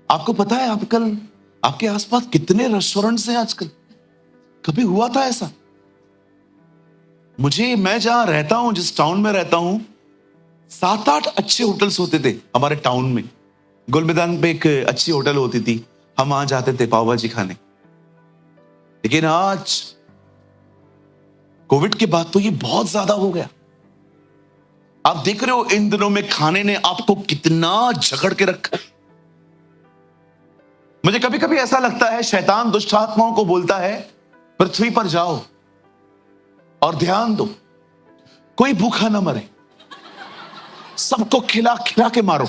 आपको पता है आजकल आपके आसपास कितने रेस्टोरेंट्स हैं आजकल? कभी हुआ था ऐसा? मैं जहां रहता हूं, जिस टाउन में रहता हूं, 7-8 अच्छे होटल्स होते थे हमारे टाउन में। गुल मैदान पे एक अच्छी होटल होती थी, हम वहां जाते थे पाव भाजी खाने। लेकिन आज कोविड के बाद तो ये बहुत ज्यादा हो गया। आप देख रहे हो इन दिनों में खाने ने आपको कितना जकड़ के रखा है। मुझे कभी कभी ऐसा लगता है शैतान दुष्ट आत्माओं को बोलता है, पृथ्वी पर जाओ और ध्यान दो, कोई भूखा ना मरे, सबको खिला खिला के मारो,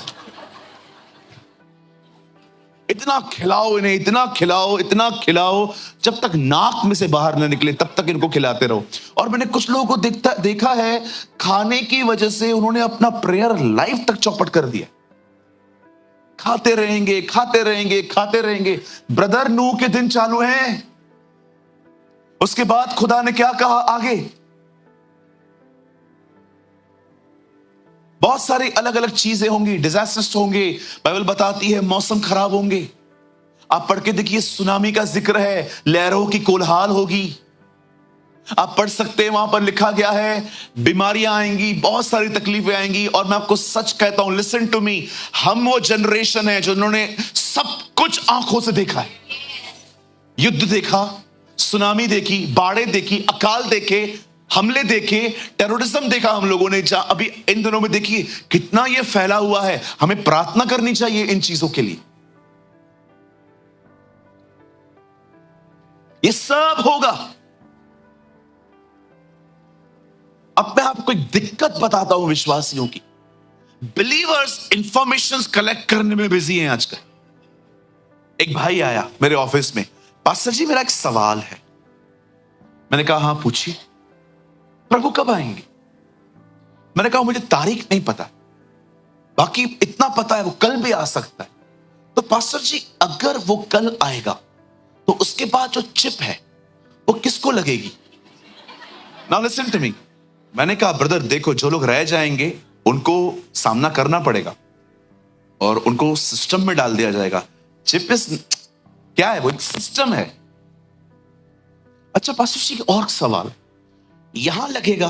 इतना खिलाओ इन्हें, इतना खिलाओ, इतना खिलाओ, जब तक नाक में से बाहर ना निकले तब तक इनको खिलाते रहो। और मैंने कुछ लोगों को देखा है, खाने की वजह से उन्होंने अपना प्रेयर लाइफ तक चौपट कर दिया। खाते रहेंगे, खाते रहेंगे, खाते रहेंगे। ब्रदर, नूह के दिन चालू हैं। उसके बाद खुदा ने क्या कहा आगे? बहुत सारी अलग अलग चीजें होंगी, डिजास्टर्स होंगे। बाइबल बताती है मौसम खराब होंगे। आप पढ़ के देखिए, सुनामी का जिक्र है, लहरों की कोलाहल होगी। आप पढ़ सकते हैं, वहां पर लिखा गया है बीमारियां आएंगी, बहुत सारी तकलीफें आएंगी। और मैं आपको सच कहता हूं, लिसन टू मी, हम वो जनरेशन है जिन्होंने सब कुछ आंखों से देखा है। युद्ध देखा, सुनामी देखी, बाढ़ें देखी, अकाल देखे, हमले देखे, टेररिज्म देखा हम लोगों ने। अभी इन दिनों में देखिए कितना ये फैला हुआ है। हमें प्रार्थना करनी चाहिए इन चीजों के लिए। ये सब होगा। अब मैं आपको एक दिक्कत बताता हूं विश्वासियों की। बिलीवर्स इंफॉर्मेशन कलेक्ट करने में बिजी हैं आजकल। एक भाई आया मेरे ऑफिस में, पास्टर जी मेरा एक सवाल है। मैंने कहा हाँ पूछिए। प्रभु कब आएंगे? मैंने कहा मुझे तारीख नहीं पता, बाकी इतना पता है वो कल भी आ सकता है। तो पास्टर जी अगर वो कल आएगा तो उसके बाद जो चिप है वो किसको लगेगी? Now listen to me. मैंने कहा ब्रदर देखो, जो लोग रह जाएंगे उनको सामना करना पड़ेगा और उनको सिस्टम में डाल दिया जाएगा। चिप क्या है? वो एक सिस्टम है। अच्छा पास्टर जी और सवाल, यहां लगेगा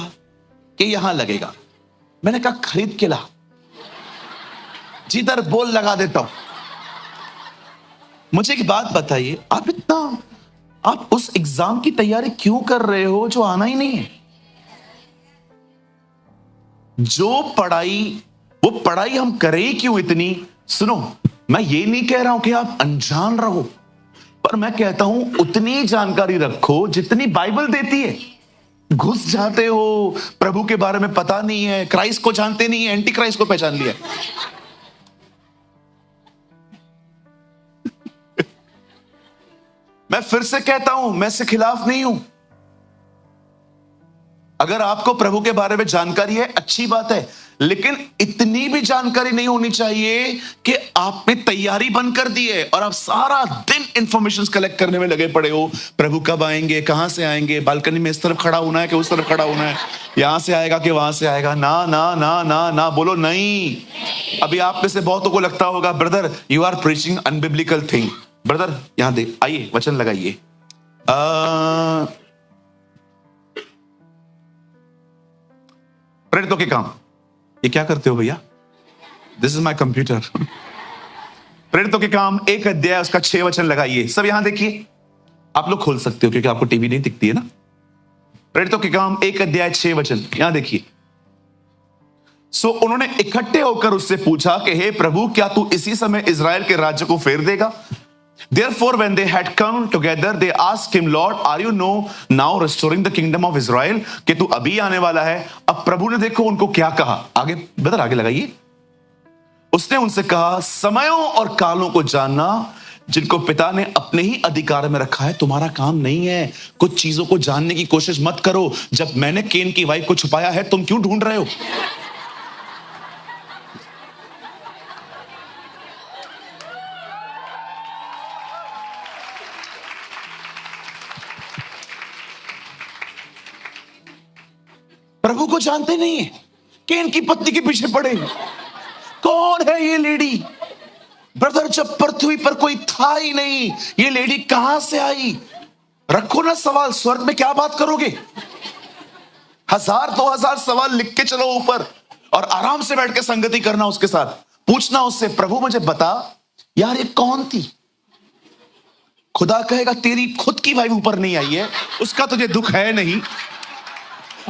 कि यहां लगेगा? मैंने कहा खरीद के ला, जिधर बोल लगा देता हूं। मुझे एक बात बताइए, आप उस एग्जाम की तैयारी क्यों कर रहे हो जो आना ही नहीं है? जो पढ़ाई, वो पढ़ाई हम करें क्यों इतनी? सुनो, मैं ये नहीं कह रहा हूं कि आप अनजान रहो, पर मैं कहता हूं उतनी जानकारी रखो जितनी बाइबल देती है। घुस जाते हो, प्रभु के बारे में पता नहीं है, क्राइस्ट को जानते नहीं है, एंटी क्राइस्ट को पहचान लिया। मैं फिर से कहता हूं, मैं इसके खिलाफ नहीं हूं। अगर आपको प्रभु के बारे में जानकारी है अच्छी बात है, लेकिन इतनी भी जानकारी नहीं होनी चाहिए कि आपने तैयारी बंद कर दी है और आप सारा दिन इंफॉर्मेशन कलेक्ट करने में लगे पड़े हो। प्रभु कब आएंगे, कहां से आएंगे, बालकनी में इस तरफ खड़ा होना है कि उस तरफ खड़ा होना है, यहां से आएगा कि वहां से आएगा? ना ना ना ना ना, बोलो नहीं। अभी आप में से बहुतों को लगता होगा brother you are preaching unbiblical thing. Brother यहां देख, आइए वचन लगाइए। प्रेरितों के काम, ये क्या करते हो भैया? This is my computer. प्रेरितों के काम 1 अध्याय उसका 6 वचन लगाइए। सब यहां देखिए, आप लोग खोल सकते हो क्योंकि आपको टीवी नहीं दिखती है ना। प्रेरितों के काम 1 अध्याय 6 वचन यहां देखिए। सो उन्होंने इकट्ठे होकर उससे पूछा कि हे प्रभु, क्या तू इसी समय इजराइल के राज्य को फेर देगा? Therefore, when they had come together, they asked him, Lord, are you now restoring the kingdom of Israel? कि तू अभी आने वाला है। अब प्रभु ने देखो उनको क्या कहा। आगे बदर आगे लगाइए। उसने उनसे कहा, समयों और कालों को जानना जिनको पिता ने अपने ही अधिकार में रखा है तुम्हारा काम नहीं है। कुछ चीजों को जानने की कोशिश मत करो। जब मैंने केन की वाइफ को छुपाया है, तुम क्यों ढूंढ रहे हो? प्रभु को जानते नहीं है, केन की पत्नी के पीछे पड़े। कौन है ये लेडी? ब्रदर, जब पृथ्वी पर कोई था ही नहीं, ये लेडी कहां से आई? रखो ना सवाल, स्वर्ग में क्या बात करोगे? 1000 2000 सवाल लिख के चलो ऊपर और आराम से बैठ के संगति करना उसके साथ, पूछना उससे, प्रभु मुझे बता यार ये कौन थी। खुदा कहेगा तेरी खुद की वाइफ ऊपर नहीं आई है, उसका तुझे दुख है नहीं,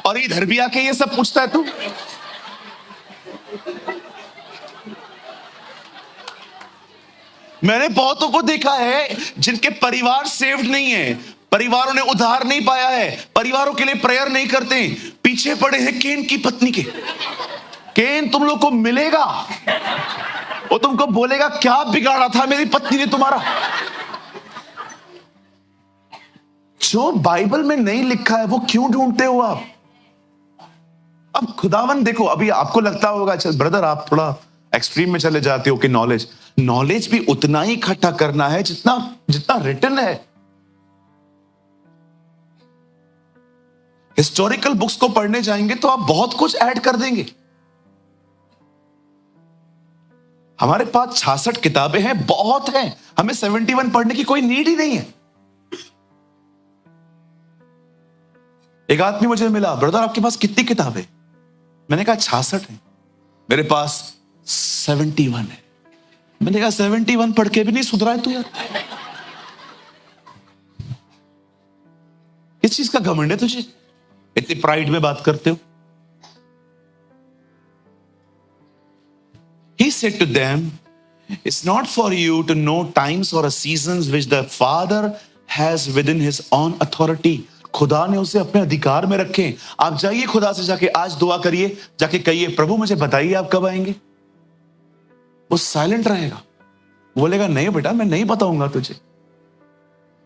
और इधर भी आके ये सब पूछता है तू। मैंने बहुतों को देखा है जिनके परिवार सेव्ड नहीं है, परिवारों ने उद्धार नहीं पाया है, परिवारों के लिए प्रेयर नहीं करते, पीछे पड़े हैं केन की पत्नी के। केन तुम लोग को मिलेगा, वो तुमको बोलेगा क्या बिगाड़ा था मेरी पत्नी ने तुम्हारा। जो बाइबल में नहीं लिखा है वो क्यों ढूंढते हो आप। अब खुदावन देखो, अभी आपको लगता होगा अच्छा ब्रदर आप थोड़ा एक्सट्रीम में चले जाते हो कि नॉलेज भी उतना ही इकट्ठा करना है जितना रिटन है। हिस्टोरिकल बुक्स को पढ़ने जाएंगे तो आप बहुत कुछ ऐड कर देंगे। हमारे पास 66 किताबें हैं, बहुत हैं, हमें 71 पढ़ने की कोई नीड ही नहीं है। एक आदमी मुझे मिला, ब्रदर आपके पास कितनी किताबें? मैंने कहा 66 है। मेरे पास 71 है। मैंने कहा 71 पढ़ के भी नहीं सुधरा है तू यार। किस चीज का घमंड है तुझे, इतनी प्राइड में बात करते हो। He said to them, it's not for you to know times or seasons which the Father has within his own authority. खुदा ने उसे अपने अधिकार में रखे। आप जाइए खुदा से जाके आज दुआ करिए, जाके कहिए प्रभु मुझे बताइए आप कब आएंगे। वो साइलेंट रहेगा, बोलेगा नहीं बेटा मैं नहीं बताऊंगा तुझे।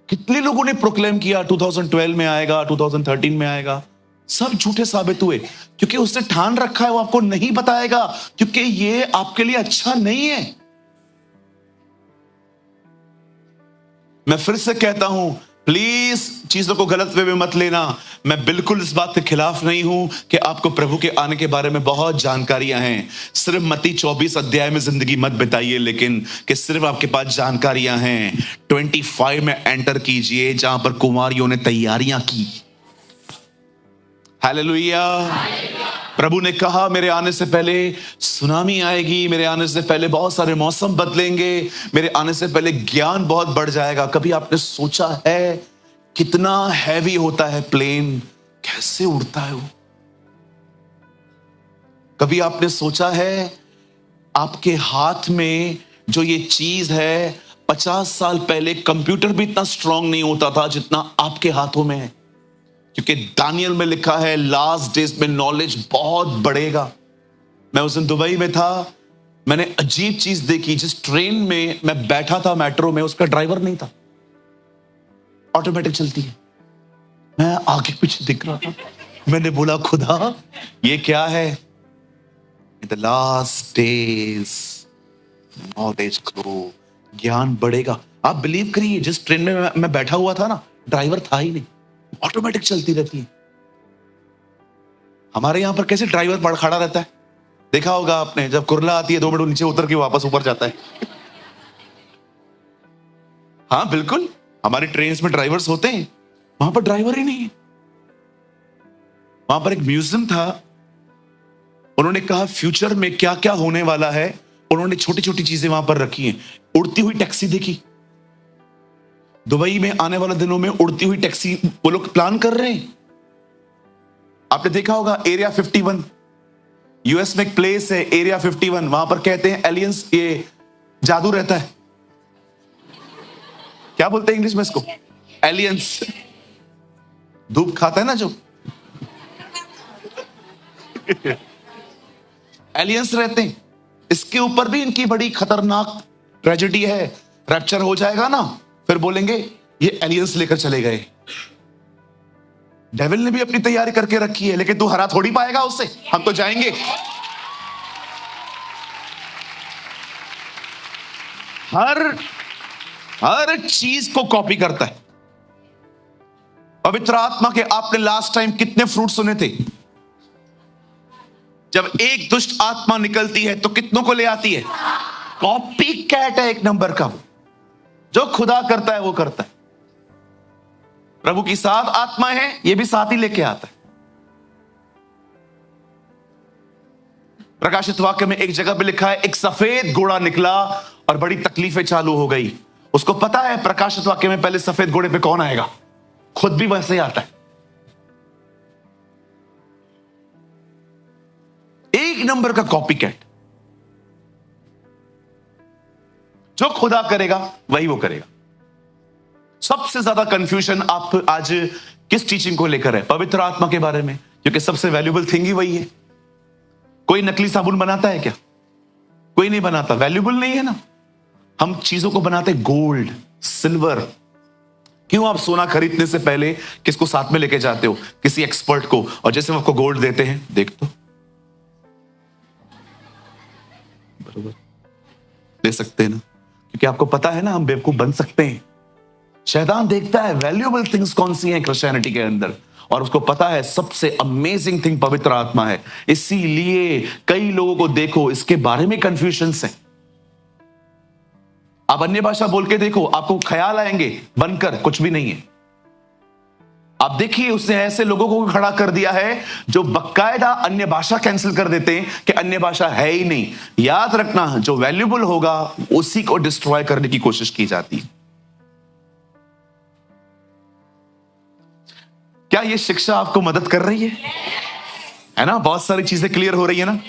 कितने लोगों ने प्रोक्लेम किया 2012 में आएगा, 2013 में आएगा, सब झूठे साबित हुए, क्योंकि उसने ठान रखा है वो आपको नहीं बताएगा, क्योंकि ये आपके लिए अच्छा नहीं है। मैं फिर से कहता हूं, प्लीज चीजों को गलत वे में मत लेना। मैं बिल्कुल इस बात के खिलाफ नहीं हूं कि आपको प्रभु के आने के बारे में बहुत जानकारियां हैं। सिर्फ मत्ती 24 अध्याय में जिंदगी मत बिताइए, लेकिन कि सिर्फ आपके पास जानकारियां हैं। 25 में एंटर कीजिए जहां पर कुमारियों ने तैयारियां की। हालेलुया। प्रभु ने कहा मेरे आने से पहले सुनामी आएगी, मेरे आने से पहले बहुत सारे मौसम बदलेंगे, मेरे आने से पहले ज्ञान बहुत बढ़ जाएगा। कभी आपने सोचा है कितना हैवी होता है प्लेन, कैसे उड़ता है वो? कभी आपने सोचा है आपके हाथ में जो ये चीज है, 50 साल पहले कंप्यूटर भी इतना स्ट्रांग नहीं होता था जितना आपके हाथों में है, क्योंकि दानियल में लिखा है लास्ट डेज में नॉलेज बहुत बढ़ेगा। मैं उस दिन दुबई में था, मैंने अजीब चीज देखी। जिस ट्रेन में मैं बैठा था मेट्रो में, उसका ड्राइवर नहीं था, ऑटोमेटिक चलती है। मैं आगे पीछे दिख रहा था, मैंने बोला खुदा ये क्या है? In the last days knowledge grow, ज्ञान बढ़ेगा। आप बिलीव करिए जिस ट्रेन में मैं बैठा हुआ था ना, ड्राइवर था ही नहीं, ऑटोमेटिक चलती रहती है। हमारे यहां पर कैसे ड्राइवर खड़ा रहता है, देखा होगा आपने, जब कुरला आती है 2 मिनट नीचे उतर के वापस ऊपर जाता है। हाँ बिल्कुल, हमारी ट्रेन में ड्राइवर्स होते हैं, वहां पर ड्राइवर ही नहीं है। वहां पर एक म्यूजियम था, उन्होंने कहा फ्यूचर में क्या क्या होने वाला है, उन्होंने छोटी छोटी चीजें वहां पर रखी हैं। उड़ती हुई टैक्सी देखी, दुबई में आने वाले दिनों में उड़ती हुई टैक्सी वो लोग प्लान कर रहे हैं। आपने देखा होगा एरिया 51, यूएस में एक प्लेस है एरिया 51, वहां पर कहते हैं एलियंस, ये जादू रहता है। क्या बोलते हैं इंग्लिश में इसको? एलियंस। धूप खाता है ना जो, एलियंस रहते हैं। इसके ऊपर भी इनकी बड़ी खतरनाक ट्रेजेडी है। रैप्चर हो जाएगा ना, फिर बोलेंगे ये एलियंस लेकर चले गए। डेविल ने भी अपनी तैयारी करके रखी है, लेकिन तू हरा थोड़ी पाएगा उससे, हम तो जाएंगे। हर चीज को कॉपी करता है। पवित्र आत्मा के आपने लास्ट टाइम कितने फ्रूट सुने थे? जब एक दुष्ट आत्मा निकलती है तो कितनों को ले आती है? कॉपी कैट है एक नंबर का। जो खुदा करता है वो करता है। प्रभु की 7 आत्माएं हैं, ये भी 7 ही लेके आता है। प्रकाशित वाक्य में एक जगह पे लिखा है, एक सफेद घोड़ा निकला और बड़ी तकलीफें चालू हो गई। उसको पता है प्रकाशित वाक्य में पहले सफेद घोड़े पे कौन आएगा, खुद भी वैसे ही आता है। एक नंबर का कॉपी कैट। जो खुदा करेगा वही वो करेगा। सबसे ज्यादा कंफ्यूजन आप आज किस टीचिंग को लेकर है? पवित्र आत्मा के बारे में, क्योंकि सबसे वैल्यूएबल थिंग ही वही है। कोई नकली साबुन बनाता है क्या? कोई नहीं बनाता, वैल्यूएबल नहीं है ना। हम चीजों को बनाते गोल्ड, सिल्वर। क्यों आप सोना खरीदने से पहले किसको साथ में लेके जाते हो? किसी एक्सपर्ट को, और जैसे हम आपको गोल्ड देते हैं, देख तो बरोबर दे सकते हैं ना, क्योंकि आपको पता है ना हम बेवकूफ बन सकते हैं। शैतान देखता है वैल्यूएबल थिंग्स कौन सी हैं क्रिश्चियनिटी के अंदर, और उसको पता है सबसे अमेजिंग थिंग पवित्र आत्मा है। इसीलिए कई लोगों को देखो इसके बारे में कंफ्यूजन है। आप अन्य भाषा बोल के देखो, आपको ख्याल आएंगे बनकर कुछ भी नहीं है। आप देखिए उसने ऐसे लोगों को खड़ा कर दिया है जो बकायदा अन्य भाषा कैंसिल कर देते हैं कि अन्य भाषा है ही नहीं। याद रखना, जो वैल्यूएबल होगा उसी को डिस्ट्रॉय करने की कोशिश की जाती है। क्या यह शिक्षा आपको मदद कर रही है ना? बहुत सारी चीजें क्लियर हो रही है ना।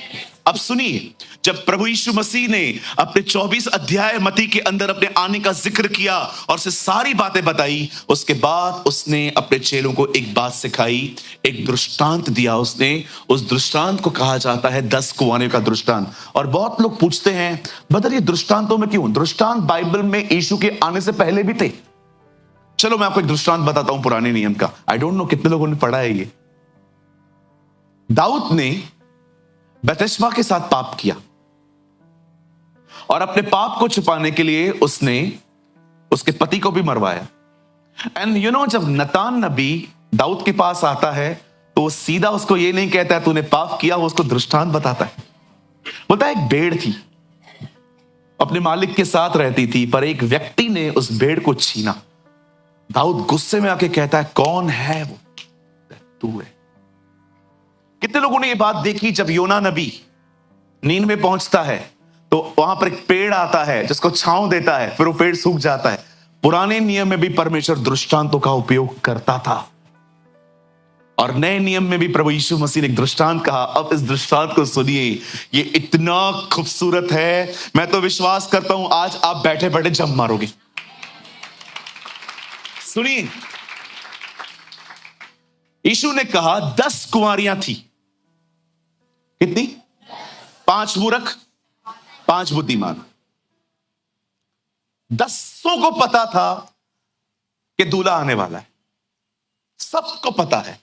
अब सुनिए, जब प्रभु यीशु मसीह ने अपने 24 अध्याय मत्ती के अंदर अपने आने का जिक्र किया और उसे सारी बातें बताई, उसके बाद उसने अपने चेलों को एक बात सिखाई, एक दृष्टांत दिया उसने। उस दृष्टांत को कहा जाता है 10 कुआंों का दृष्टांत। और बहुत लोग पूछते हैं, बदर ये दृष्टांतों में क्यों? दृष्टांत बाइबल में यीशु के आने से पहले भी थे। चलो मैं आपको एक दृष्टांत बताता हूं पुराने नियम का। आई डोंट नो कितने लोगों ने पढ़ा है ये। दाऊद ने बतशबा के साथ पाप किया और अपने पाप को छुपाने के लिए उसने उसके पति को भी मरवाया। एंड यू नो, जब नतान नबी दाऊद के पास आता है तो वो सीधा उसको ये नहीं कहता है तूने पाप किया, वो उसको दृष्टांत बताता है। बोलता है एक भेड़ थी, अपने मालिक के साथ रहती थी, पर एक व्यक्ति ने उस भेड़ को छीना। दाऊद गुस्से में आके कहता है कौन है वो? तू है। कितने लोगों ने ये बात देखी? जब योना नबी नींद में पहुंचता है तो वहां पर एक पेड़ आता है जिसको छांव देता है, फिर वो पेड़ सूख जाता है। पुराने नियम में भी परमेश्वर दृष्टांतों का उपयोग करता था और नए नियम में भी प्रभु यीशु मसीह ने एक दृष्टांत कहा। अब इस दृष्टांत को सुनिए, ये इतना खूबसूरत है, मैं तो विश्वास करता हूं आज आप बैठे बैठे जम मारोगे। सुनिए, यीशु ने कहा 10 कुंवारियां थी। कितनी? 5 मूर्ख, 5 बुद्धिमान। 10 को पता था कि दूल्हा आने वाला है। सबको पता है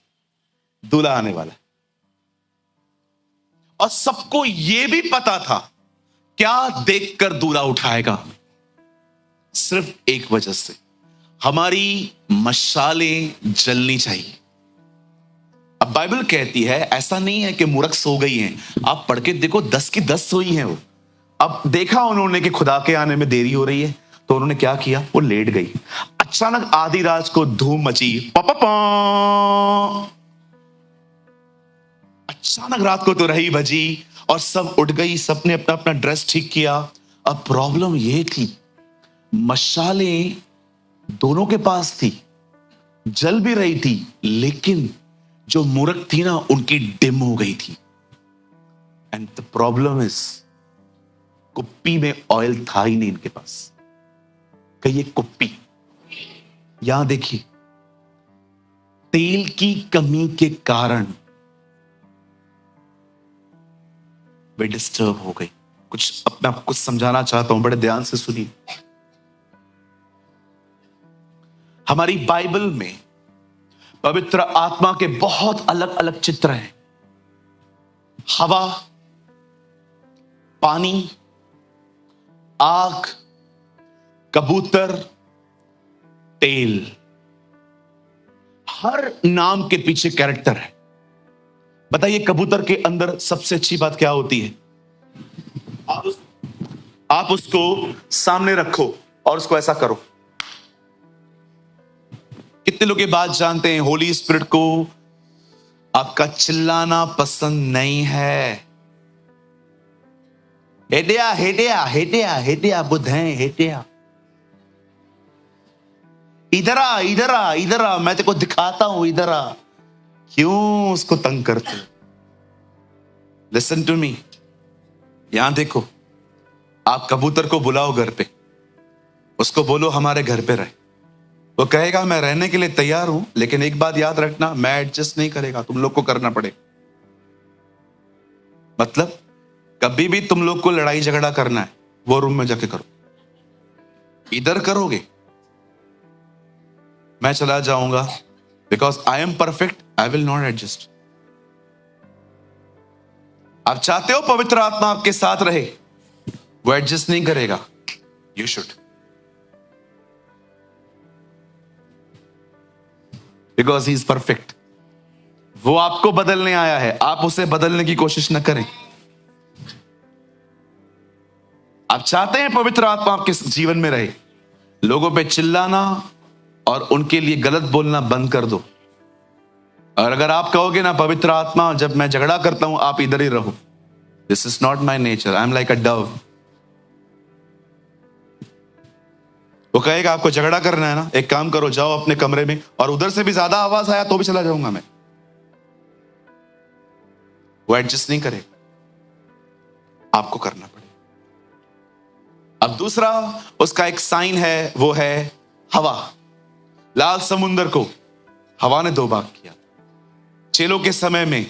दूल्हा आने वाला है, और सबको यह भी पता था क्या देखकर दूल्हा उठाएगा हमें। सिर्फ एक वजह से, हमारी मशालें जलनी चाहिए। अब बाइबल कहती है ऐसा नहीं है कि मूर्ख सो गई हैं। आप पढ़ के देखो, 10 की 10 सोई हैं वो। अब देखा उन्होंने कि खुदा के आने में देरी हो रही है, तो उन्होंने क्या किया? वो लेट गई। अचानक आधी रात को धूम मची, पापा। अचानक रात को तो रही बजी और सब उठ गई, सबने अपना अपना ड्रेस ठीक किया। अब प्रॉब्लम ये थी, मशालें दोनों के पास थी, जल भी रही थी, लेकिन जो मूर्ख थी ना उनकी डिम हो गई थी। एंड द प्रॉब्लम इज, कुप्पी में ऑयल था ही नहीं इनके पास। कहिए कुप्पी। यहां देखिए, तेल की कमी के कारण वे डिस्टर्ब हो गई। कुछ अपने आप कुछ समझाना चाहता हूं, बड़े ध्यान से सुनिए। हमारी बाइबल में पवित्र आत्मा के बहुत अलग अलग चित्र हैं। हवा, पानी, आग, कबूतर, तेल। हर नाम के पीछे कैरेक्टर है। बताइए, कबूतर के अंदर सबसे अच्छी बात क्या होती है? आप उसको सामने रखो और उसको ऐसा करो। कितने लोग ये बात जानते हैं, होली स्पिरिट को आपका चिल्लाना पसंद नहीं है। हेटिया हेटिया हेटिया हेटिया बुद्ध हैं, हेटिया इधर आ इधर आ इधर आ, मैं तेरे को दिखाता हूं, इधर आ। क्यों उसको तंग करते? लिसन टू मी, यहां देखो, आप कबूतर को बुलाओ घर पे, उसको बोलो हमारे घर पे रहे, वो कहेगा मैं रहने के लिए तैयार हूं, लेकिन एक बात याद रखना, मैं एडजस्ट नहीं करेगा, तुम लोग को करना पड़ेगा। मतलब कभी भी तुम लोग को लड़ाई झगड़ा करना है, वो रूम में जाके करो। इधर करोगे मैं चला जाऊंगा, because I am perfect, I will not adjust. आप चाहते हो पवित्र आत्मा आपके साथ रहे, वो एडजस्ट नहीं करेगा। You should, because he is perfect. वो आपको बदलने आया है, आप उसे बदलने की कोशिश न करें। आप चाहते हैं पवित्र आत्मा आपके जीवन में रहे, लोगों पे चिल्लाना और उनके लिए गलत बोलना बंद कर दो। और अगर आप कहोगे ना पवित्र आत्मा जब मैं झगड़ा करता हूं आप इधर ही रहो, this is not my nature, I am like a Dove. वो कहेगा आपको झगड़ा करना है ना, एक काम करो, जाओ अपने कमरे में, और उधर से भी ज्यादा आवाज आया तो भी चला जाऊंगा मैं। वो एडजस्ट नहीं करेगा, आपको करना पड़ेगा। अब दूसरा उसका एक साइन है, वो है हवा। लाल समुंदर को हवा ने 2 भाग किया। चेलों के समय में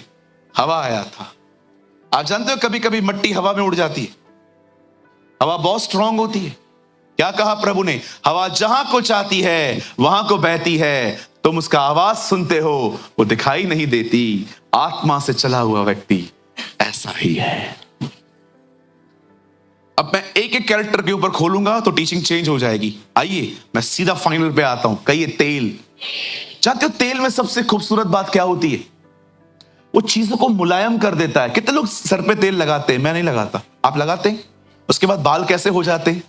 हवा आया था। आप जानते हो कभी कभी मिट्टी हवा में उड़ जाती है, हवा बहुत स्ट्रांग होती है। क्या कहा प्रभु ने? हवा जहां को चाहती है वहां को बहती है, तुम उसका आवाज सुनते हो, वो दिखाई नहीं देती। आत्मा से चला हुआ व्यक्ति ऐसा ही है। अब मैं एक एक कैरेक्टर के ऊपर खोलूंगा तो टीचिंग चेंज हो जाएगी। आइए मैं सीधा फाइनल पे आता हूं। कहिए तेल। जानते हो तेल में सबसे खूबसूरत बात क्या होती है? वो चीजों को मुलायम कर देता है। कितने लोग सर पे तेल लगाते हैं? मैं नहीं लगाता, आप लगाते हैं? उसके बाद बाल कैसे हो जाते हैं?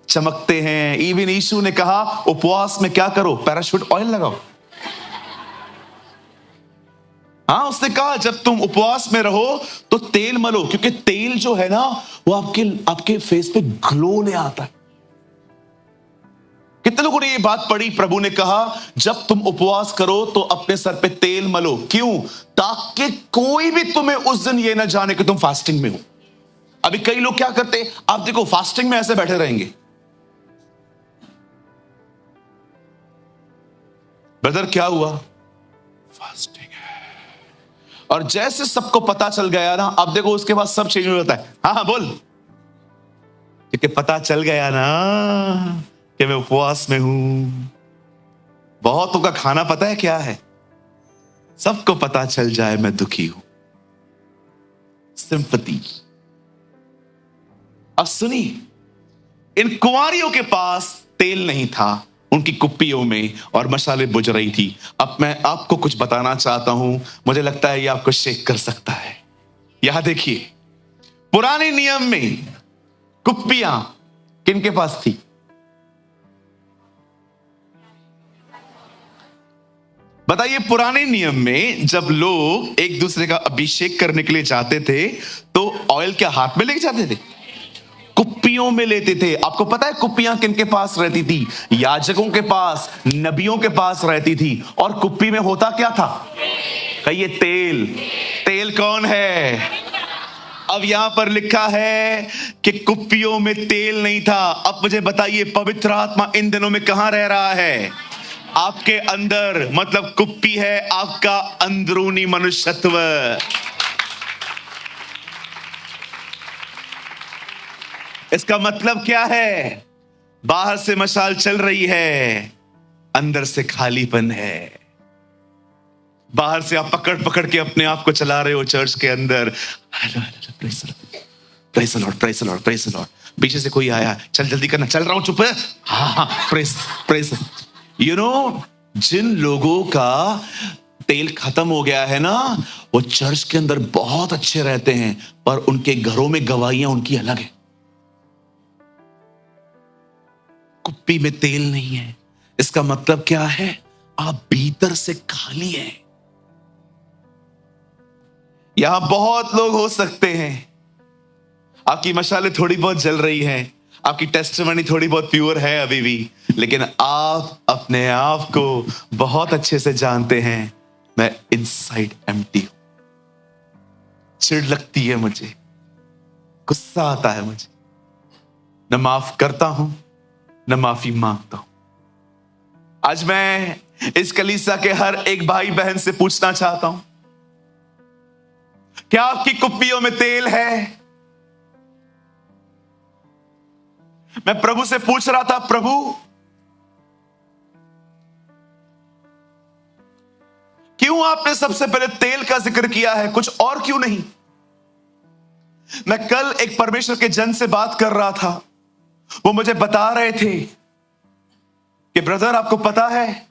चमकते हैं। इवन यीशु ने कहा उपवास में क्या करो? पैराशूट ऑयल लगाओ। हाँ, उसने कहा जब तुम उपवास में रहो तो तेल मलो, क्योंकि तेल जो है ना वो आपके फेस पे ग्लो ले आता है। कितने लोगों ने ये बात पढ़ी? प्रभु ने कहा जब तुम उपवास करो तो अपने सर पे तेल मलो। क्यों? ताकि कोई भी तुम्हें उस दिन ये ना जाने कि तुम फास्टिंग में हो। अभी कई लोग क्या करते हैं, आप देखो फास्टिंग में ऐसे बैठे रहेंगे, ब्रदर क्या हुआ? फास्टिंग है। और जैसे सबको पता चल गया ना, अब देखो उसके बाद सब चेंज हो जाता है। हाँ हाँ बोल, क्योंकि पता चल गया ना कि मैं उपवास में हूं। बहुतों का खाना पता है क्या है? सबको पता चल जाए मैं दुखी हूं। सिंपैथी। अब सुनिए, इन कुंवारियों के पास तेल नहीं था, उनकी कुप्पियों में और मशाले बुझ रही थी। अब मैं आपको कुछ बताना चाहता हूं, मुझे लगता है ये आपको शेक कर सकता है। यहां देखिए, पुराने नियम में कुप्पियां किनके पास थी? बताइए, पुराने नियम में जब लोग एक दूसरे का अभिषेक करने के लिए जाते थे तो ऑयल क्या हाथ में लेके जाते थे? कुप्पियों में लेते थे। आपको पता है कुप्पियां किनके पास रहती थी? याजकों के पास, नबियों के पास रहती थी। और कुप्पी में होता क्या था? कहिए तेल। तेल कौन है? अब यहां पर लिखा है कि कुप्पियों में तेल नहीं था। अब मुझे बताइए पवित्र आत्मा इन दिनों में कहां रह रहा है? आपके अंदर। मतलब कुप्पी है आपका अंदरूनी मनुष्यत्व। इसका मतलब क्या है? बाहर से मशाल चल रही है, अंदर से खालीपन है। बाहर से आप पकड़ पकड़ के अपने आप को चला रहे हो चर्च के अंदर। Praise the Lord, praise the Lord, praise the Lord. पीछे से कोई आया, चल जल्दी करना, चल रहा हूं, चुप है। हाँ, प्रेज़। यू नो, जिन लोगों का तेल खत्म हो गया है ना, वो चर्च के अंदर बहुत अच्छे रहते हैं, पर उनके घरों में गवाहियां उनकी अलग है। कुप्पी में तेल नहीं है। इसका मतलब क्या है? आप भीतर से खाली हैं। यहां बहुत लोग हो सकते हैं, आपकी मशालें थोड़ी बहुत जल रही हैं, आपकी टेस्टिमनी थोड़ी बहुत प्योर है अभी भी, लेकिन आप अपने आप को बहुत अच्छे से जानते हैं, मैं इनसाइड एम्प्टी हूं। चिढ़ लगती है मुझे, गुस्सा आता है मुझे, न माफ करता हूं न माफी मांगता हूं। आज मैं इस कलीसिया के हर एक भाई बहन से पूछना चाहता हूं, क्या आपकी कुप्पियों में तेल है? मैं प्रभु से पूछ रहा था, प्रभु क्यों आपने सबसे पहले तेल का जिक्र किया है, कुछ और क्यों नहीं? मैं कल एक परमेश्वर के जन से बात कर रहा था, वो मुझे बता रहे थे कि ब्रदर आपको पता है,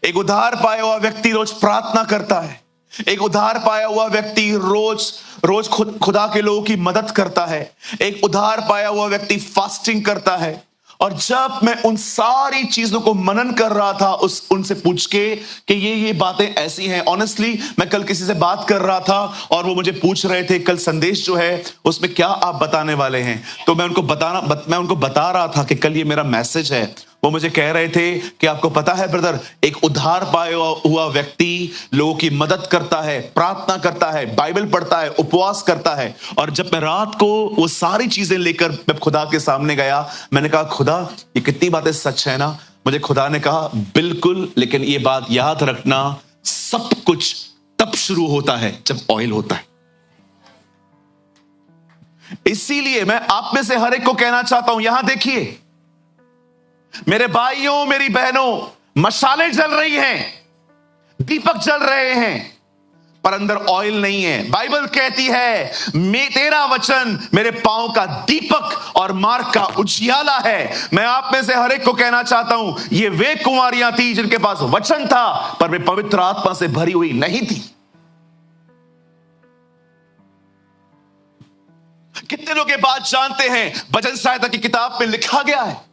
एक उधार पाया हुआ व्यक्ति रोज प्रार्थना करता है, एक उधार पाया हुआ व्यक्ति रोज रोज खुदा के लोगों की मदद करता है, एक उधार पाया हुआ व्यक्ति फास्टिंग करता है। और जब मैं उन सारी चीजों को मनन कर रहा था, उनसे पूछ के कि ये बातें ऐसी हैं, ऑनेस्टली मैं कल किसी से बात कर रहा था और वो मुझे पूछ रहे थे कल संदेश जो है उसमें क्या आप बताने वाले हैं, तो मैं उनको बता रहा था कि कल ये मेरा मैसेज है। वो मुझे कह रहे थे कि आपको पता है ब्रदर, एक उधार पाया हुआ व्यक्ति लोगों की मदद करता है, प्रार्थना करता है, बाइबल पढ़ता है, उपवास करता है। और जब मैं रात को वो सारी चीजें लेकर मैं खुदा के सामने गया, मैंने कहा खुदा ये कितनी बातें सच है ना? मुझे खुदा ने कहा बिल्कुल, लेकिन ये बात याद रखना, सब कुछ तब शुरू होता है जब ऑयल होता है। इसीलिए मैं आप में से हर एक को कहना चाहता हूं, यहां देखिए मेरे भाइयों मेरी बहनों, मशालें जल रही हैं, दीपक जल रहे हैं, पर अंदर ऑयल नहीं है। बाइबल कहती है तेरा वचन मेरे पांव का दीपक और मार्ग का उजियाला है। मैं आप में से हर एक को कहना चाहता हूं, ये वे कुंवारियां थी जिनके पास वचन था पर वे पवित्र आत्मा से भरी हुई नहीं थी। कितने लोग ये बात जानते हैं? भजन संहिता की किताब में लिखा गया है,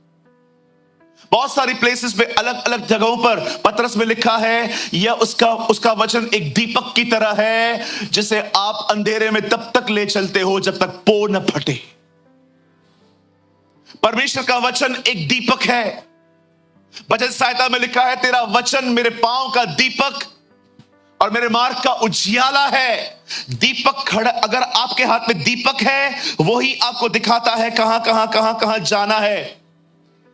बहुत सारी प्लेसेस पे अलग अलग जगहों पर पतरस में लिखा है, या उसका वचन एक दीपक की तरह है जिसे आप अंधेरे में तब तक ले चलते हो जब तक पो न फटे। परमेश्वर का वचन एक दीपक है। भजन संहिता में लिखा है तेरा वचन मेरे पांव का दीपक और मेरे मार्ग का उजियाला है। दीपक खड़ा, अगर आपके हाथ में दीपक है वही आपको दिखाता है कहां कहां कहां कहां जाना है।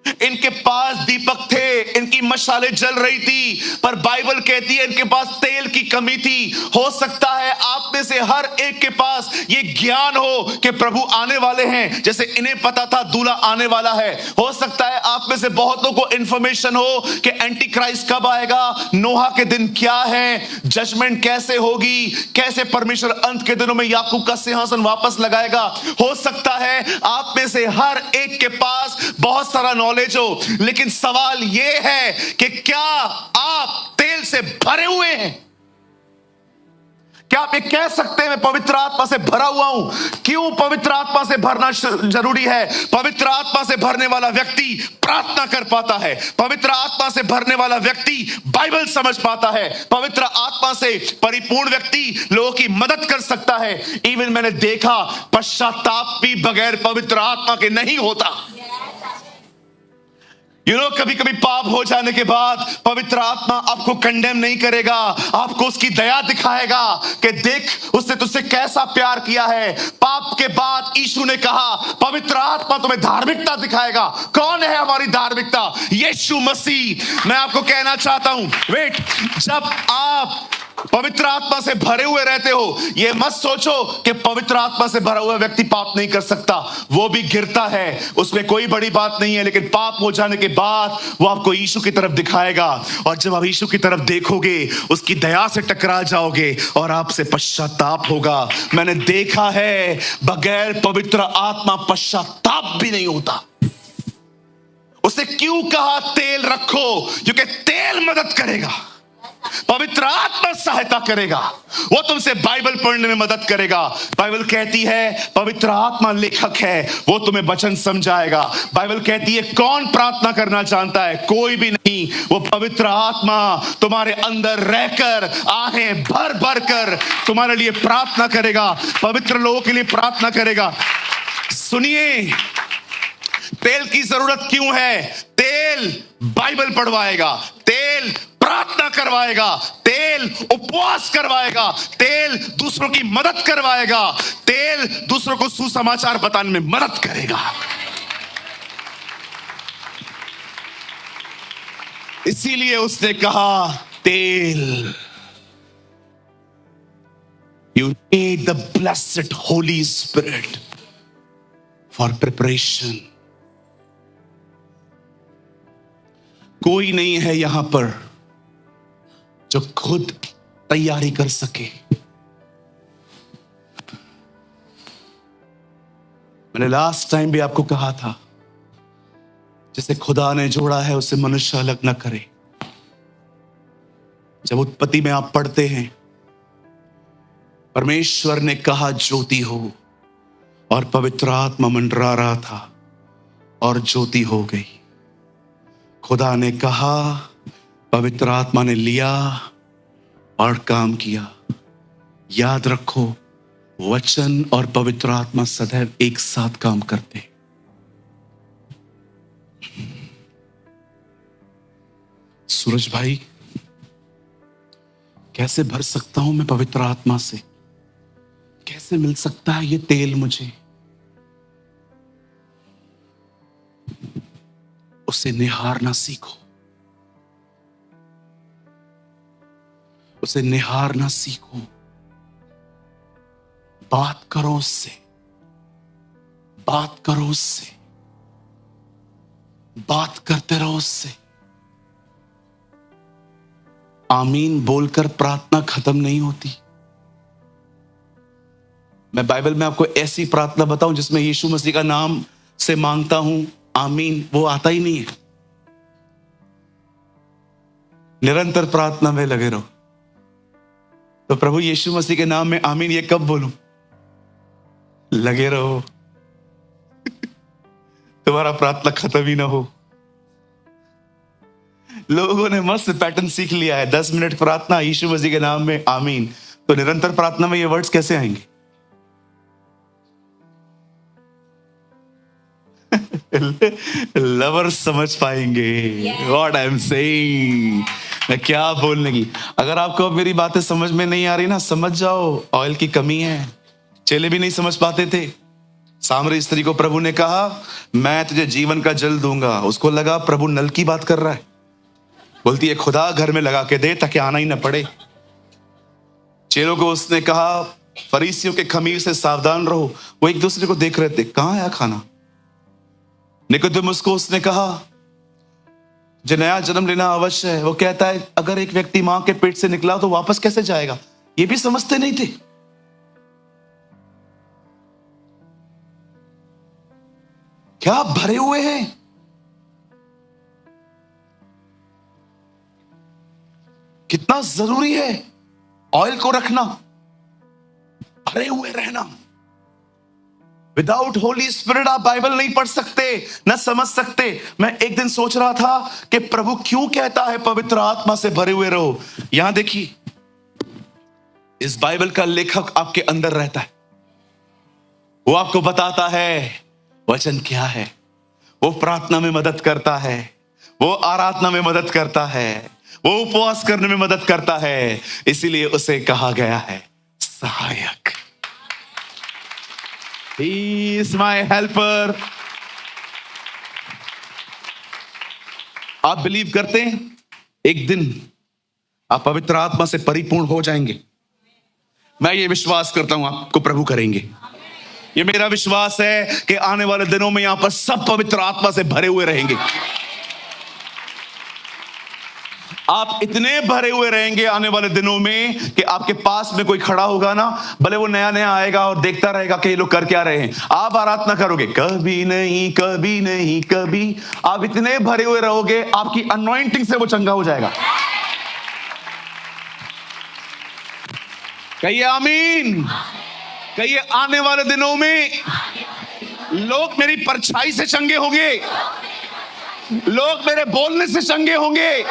इनके पास दीपक थे, इनकी मशालें जल रही थी, पर बाइबल कहती है इनके पास तेल की कमी थी। हो सकता है आप में से हर एक के पास ये ज्ञान हो कि प्रभु आने वाले हैं, जैसे इन्हें पता था दूल्हा आने वाला है। हो सकता है आप में से बहुतों को इंफॉर्मेशन हो कि एंटी क्राइस्ट कब आएगा, नोहा के दिन क्या है, जजमेंट कैसे होगी, कैसे परमेश्वर अंत के दिनों में याकूब का सिंहासन वापस लगाएगा। हो सकता है आप में से हर एक के पास बहुत सारा नॉलेज हो, लेकिन सवाल यह है कि क्या आप तेल से भरे हुए हैं? क्या आप ये कह सकते हैं मैं पवित्र आत्मा से भरा हुआ हूं? क्यों पवित्र आत्मा से भरना जरूरी है? पवित्र आत्मा से भरने वाला व्यक्ति प्रार्थना कर पाता है, पवित्र आत्मा से भरने वाला व्यक्ति बाइबल समझ पाता है, पवित्र आत्मा से परिपूर्ण व्यक्ति लोगों की मदद कर सकता है। इवन मैंने देखा पश्चाताप भी बगैर पवित्र आत्मा के नहीं होता। कभी कभी पाप हो जाने के बाद पवित्र आत्मा आपको कंडेम नहीं करेगा, आपको उसकी दया दिखाएगा कि देख उसने तुझसे कैसा प्यार किया है। पाप के बाद यीशु ने कहा पवित्र आत्मा तुम्हें धार्मिकता दिखाएगा। कौन है हमारी धार्मिकता? यीशु मसीह। मैं आपको कहना चाहता हूं, वेट, जब आप पवित्र आत्मा से भरे हुए रहते हो, यह मत सोचो कि पवित्र आत्मा से भरा हुआ व्यक्ति पाप नहीं कर सकता। वो भी गिरता है, उसमें कोई बड़ी बात नहीं है, लेकिन पाप हो जाने के बाद वो आपको यीशु की तरफ दिखाएगा, और जब आप यीशु की तरफ देखोगे उसकी दया से टकरा जाओगे और आपसे पश्चाताप होगा। मैंने देखा है बगैर पवित्र आत्मा पश्चाताप भी नहीं होता। उसने क्यों कहा तेल रखो? क्योंकि तेल मदद करेगा। पवित्र आत्मा सहायता करेगा, वो तुमसे बाइबल पढ़ने में मदद करेगा। बाइबल कहती है पवित्र आत्मा लेखक है, वो तुम्हें वचन समझाएगा। बाइबल कहती है कौन प्रार्थना करना जानता है? कोई भी नहीं। वो पवित्र आत्मा तुम्हारे अंदर रहकर आहें भर भर कर तुम्हारे लिए प्रार्थना करेगा, पवित्र लोगों के लिए प्रार्थना करेगा। सुनिए, तेल की जरूरत क्यों है? तेल बाइबल पढ़वाएगा, तेल प्रार्थना करवाएगा, तेल उपवास करवाएगा, तेल दूसरों की मदद करवाएगा, तेल दूसरों को सुसमाचार बताने में मदद करेगा। इसीलिए उसने कहा तेल। You need the blessed Holy Spirit for preparation. कोई नहीं है यहां पर जो खुद तैयारी कर सके। मैंने लास्ट टाइम भी आपको कहा था, जिसे खुदा ने जोड़ा है उसे मनुष्य अलग न करे। जब उत्पत्ति में आप पढ़ते हैं, परमेश्वर ने कहा ज्योति हो, और पवित्र आत्मा मंडरा रहा था और ज्योति हो गई। खुदा ने कहा, पवित्र आत्मा ने लिया और काम किया। याद रखो, वचन और पवित्र आत्मा सदैव एक साथ काम करते। सूरज भाई, कैसे भर सकता हूं मैं पवित्र आत्मा से? कैसे मिल सकता है ये तेल मुझे? उसे निहारना सीखो, उसे निहारना सीखो। बात करो उससे, बात करो उससे, बात करते रहो उससे। आमीन बोलकर प्रार्थना खत्म नहीं होती। मैं बाइबल में आपको ऐसी प्रार्थना बताऊं जिसमें यीशु मसीह का नाम से मांगता हूं आमीन, वो आता ही नहीं है। निरंतर प्रार्थना में लगे रहो। तो प्रभु यीशु मसीह के नाम में आमीन ये कब बोलूं? लगे रहो। तुम्हारा प्रार्थना खत्म ही ना हो। लोगों ने मस्त पैटर्न सीख लिया है, 10 मिनट प्रार्थना यीशु मसीह के नाम में आमीन। तो निरंतर प्रार्थना में ये वर्ड्स कैसे आएंगे? लवर्स समझ पाएंगे व्हाट आई एम सेइंग, मैं क्या बोलने की। अगर आपको अब मेरी बातें समझ में नहीं आ रही ना, समझ जाओ ऑयल की कमी है। चेले भी नहीं समझ पाते थे। सामरी स्त्री को प्रभु ने कहा मैं तुझे जीवन का जल दूंगा। उसको लगा प्रभु नल की बात कर रहा है। बोलती है खुदा घर में लगा के दे ताकि आना ही ना पड़े। चेलों को उसने कहा फरीसियों के खमीर से सावधान रहो। वो एक दूसरे को देख रहे थे, कहां आया खाना। निकोदेमुस को उसने कहा जो नया जन्म लेना अवश्य है। वो कहता है अगर एक व्यक्ति मां के पेट से निकला तो वापस कैसे जाएगा? ये भी समझते नहीं थे। क्या भरे हुए हैं। कितना जरूरी है ऑयल को रखना, भरे हुए रहना। विदाउट होली स्पिरिट आप बाइबल नहीं पढ़ सकते, न समझ सकते। मैं एक दिन सोच रहा था कि प्रभु क्यों कहता है पवित्र आत्मा से भरे हुए रहो। यहां देखिए, इस बाइबल का लेखक आपके अंदर रहता है। वो आपको बताता है वचन क्या है। वो प्रार्थना में मदद करता है, वो आराधना में मदद करता है, वो उपवास करने में मदद करता है। इसीलिए उसे कहा गया है सहायक। He is my helper। आप बिलीव करते हैं एक दिन आप पवित्र आत्मा से परिपूर्ण हो जाएंगे? मैं ये विश्वास करता हूं आपको प्रभु करेंगे। ये मेरा विश्वास है कि आने वाले दिनों में यहां पर सब पवित्र आत्मा से भरे हुए रहेंगे। आप इतने भरे हुए रहेंगे आने वाले दिनों में कि आपके पास में कोई खड़ा होगा ना, भले वो नया नया आएगा और देखता रहेगा कि ये लोग कर क्या रहे हैं, आप आराधना करोगे कभी नहीं कभी नहीं कभी। आप इतने भरे हुए रहोगे, आपकी अनॉइंटिंग से वो चंगा हो जाएगा। कहिए आमीन। कहिए आने वाले दिनों में लोग मेरी परछाई से चंगे होंगे, लोग मेरे बोलने से चंगे होंगे।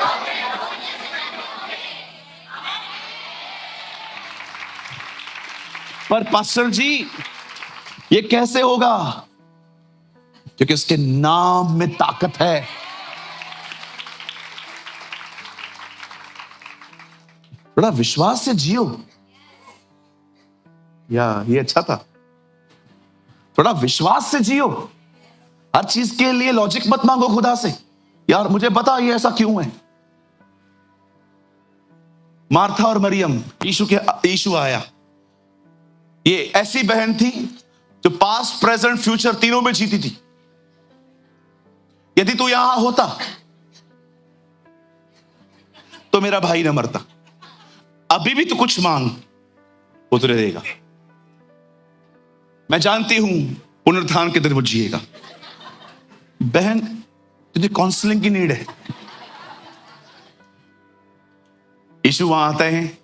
पर पास्टर जी ये कैसे होगा? क्योंकि उसके नाम में ताकत है। थोड़ा विश्वास से जियो। या ये अच्छा था। थोड़ा विश्वास से जियो। हर चीज के लिए लॉजिक मत मांगो खुदा से, यार मुझे बता ये ऐसा क्यों है। मार्था और मरियम, यीशु आया। ये ऐसी बहन थी जो पास्ट प्रेजेंट फ्यूचर तीनों में जीती थी। यदि तू यहां होता तो मेरा भाई न मरता। अभी भी तू कुछ मांग, वो तुझे देगा। मैं जानती हूं पुनरुत्थान के दिन वो जिएगा। बहन तुझे काउंसलिंग की नीड है। यीशु वहां आते हैं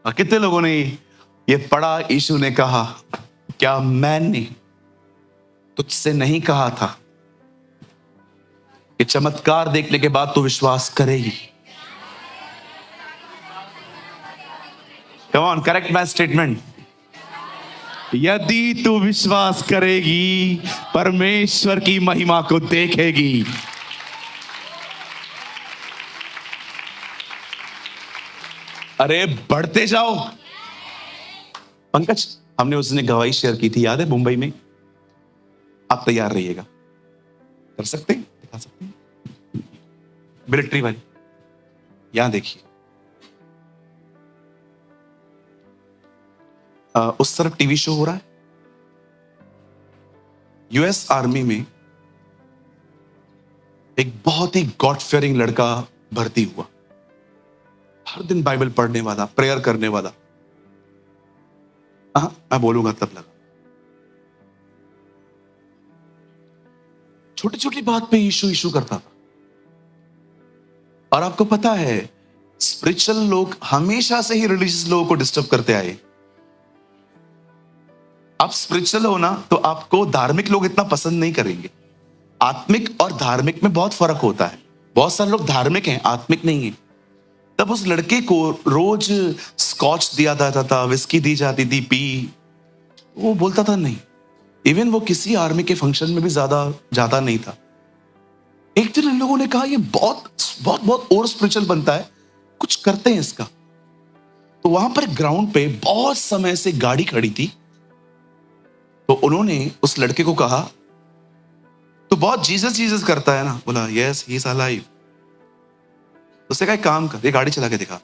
और कितने लोगों ने ये पढ़ा? यीशु ने कहा, क्या मैंने तुझसे नहीं कहा था कि चमत्कार देखने के बाद तू विश्वास करेगी? Come on, correct my statement. यदि तू विश्वास करेगी परमेश्वर की महिमा को देखेगी। अरे बढ़ते जाओ। पंकज, हमने उस दिन गवाही शेयर की थी, याद है, मुंबई में? आप तैयार रहिएगा। कर सकते हैं, दिखा सकते हैं। मिलिट्री वाली, यहां देखिए। उस तरफ टीवी शो हो रहा है। यूएस आर्मी में एक बहुत ही गॉड फेयरिंग लड़का भर्ती हुआ। हर दिन बाइबल पढ़ने वाला, प्रेयर करने वाला। मैं बोलूंगा तब लगा। छोटी छोटी बात पे यीशु यीशु करता था। और आपको पता है, स्पिरिचुअल लोग हमेशा से ही रिलीजियस लोगों को डिस्टर्ब करते आए। आप स्पिरिचुअल हो ना, तो आपको धार्मिक लोग इतना पसंद नहीं करेंगे। आत्मिक और धार्मिक में बहुत फर्क होता है। बहुत सारे लोग धार्मिक हैं, आत्मिक नहीं है। तब उस लड़के को रोज स्कॉच दिया जाता था, विस्की दी जाती थी, पी। वो बोलता था नहीं। इवन वो किसी आर्मी के फंक्शन में भी ज्यादा जाता नहीं था। एक दिन इन लोगों ने कहा, ये बहुत बहुत बहुत और स्पिरिचुअल बनता है, कुछ करते हैं इसका। तो वहां पर ग्राउंड पे बहुत समय से गाड़ी खड़ी थी। तो उन्होंने उस लड़के को कहा, तो बहुत जीसस जीसस करता है ना? बोला यस, ही इज अलाइव। उसने कहा एक काम कर, ये गाड़ी चला के दिखा।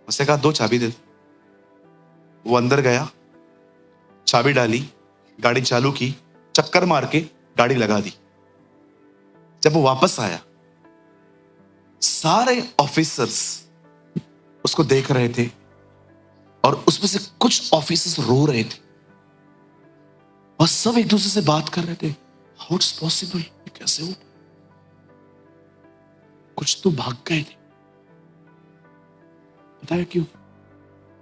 उसने कहा 2 चाबी दे दो। वो अंदर गया, चाबी डाली, गाड़ी चालू की, चक्कर मार के गाड़ी लगा दी। जब वो वापस आया, सारे ऑफिसर्स उसको देख रहे थे और उसमें से कुछ ऑफिसर्स रो रहे थे और सब एक दूसरे से बात कर रहे थे, हाउ इट्स पॉसिबल, कैसे हो? कुछ तो भाग गए थे। पता है क्यों?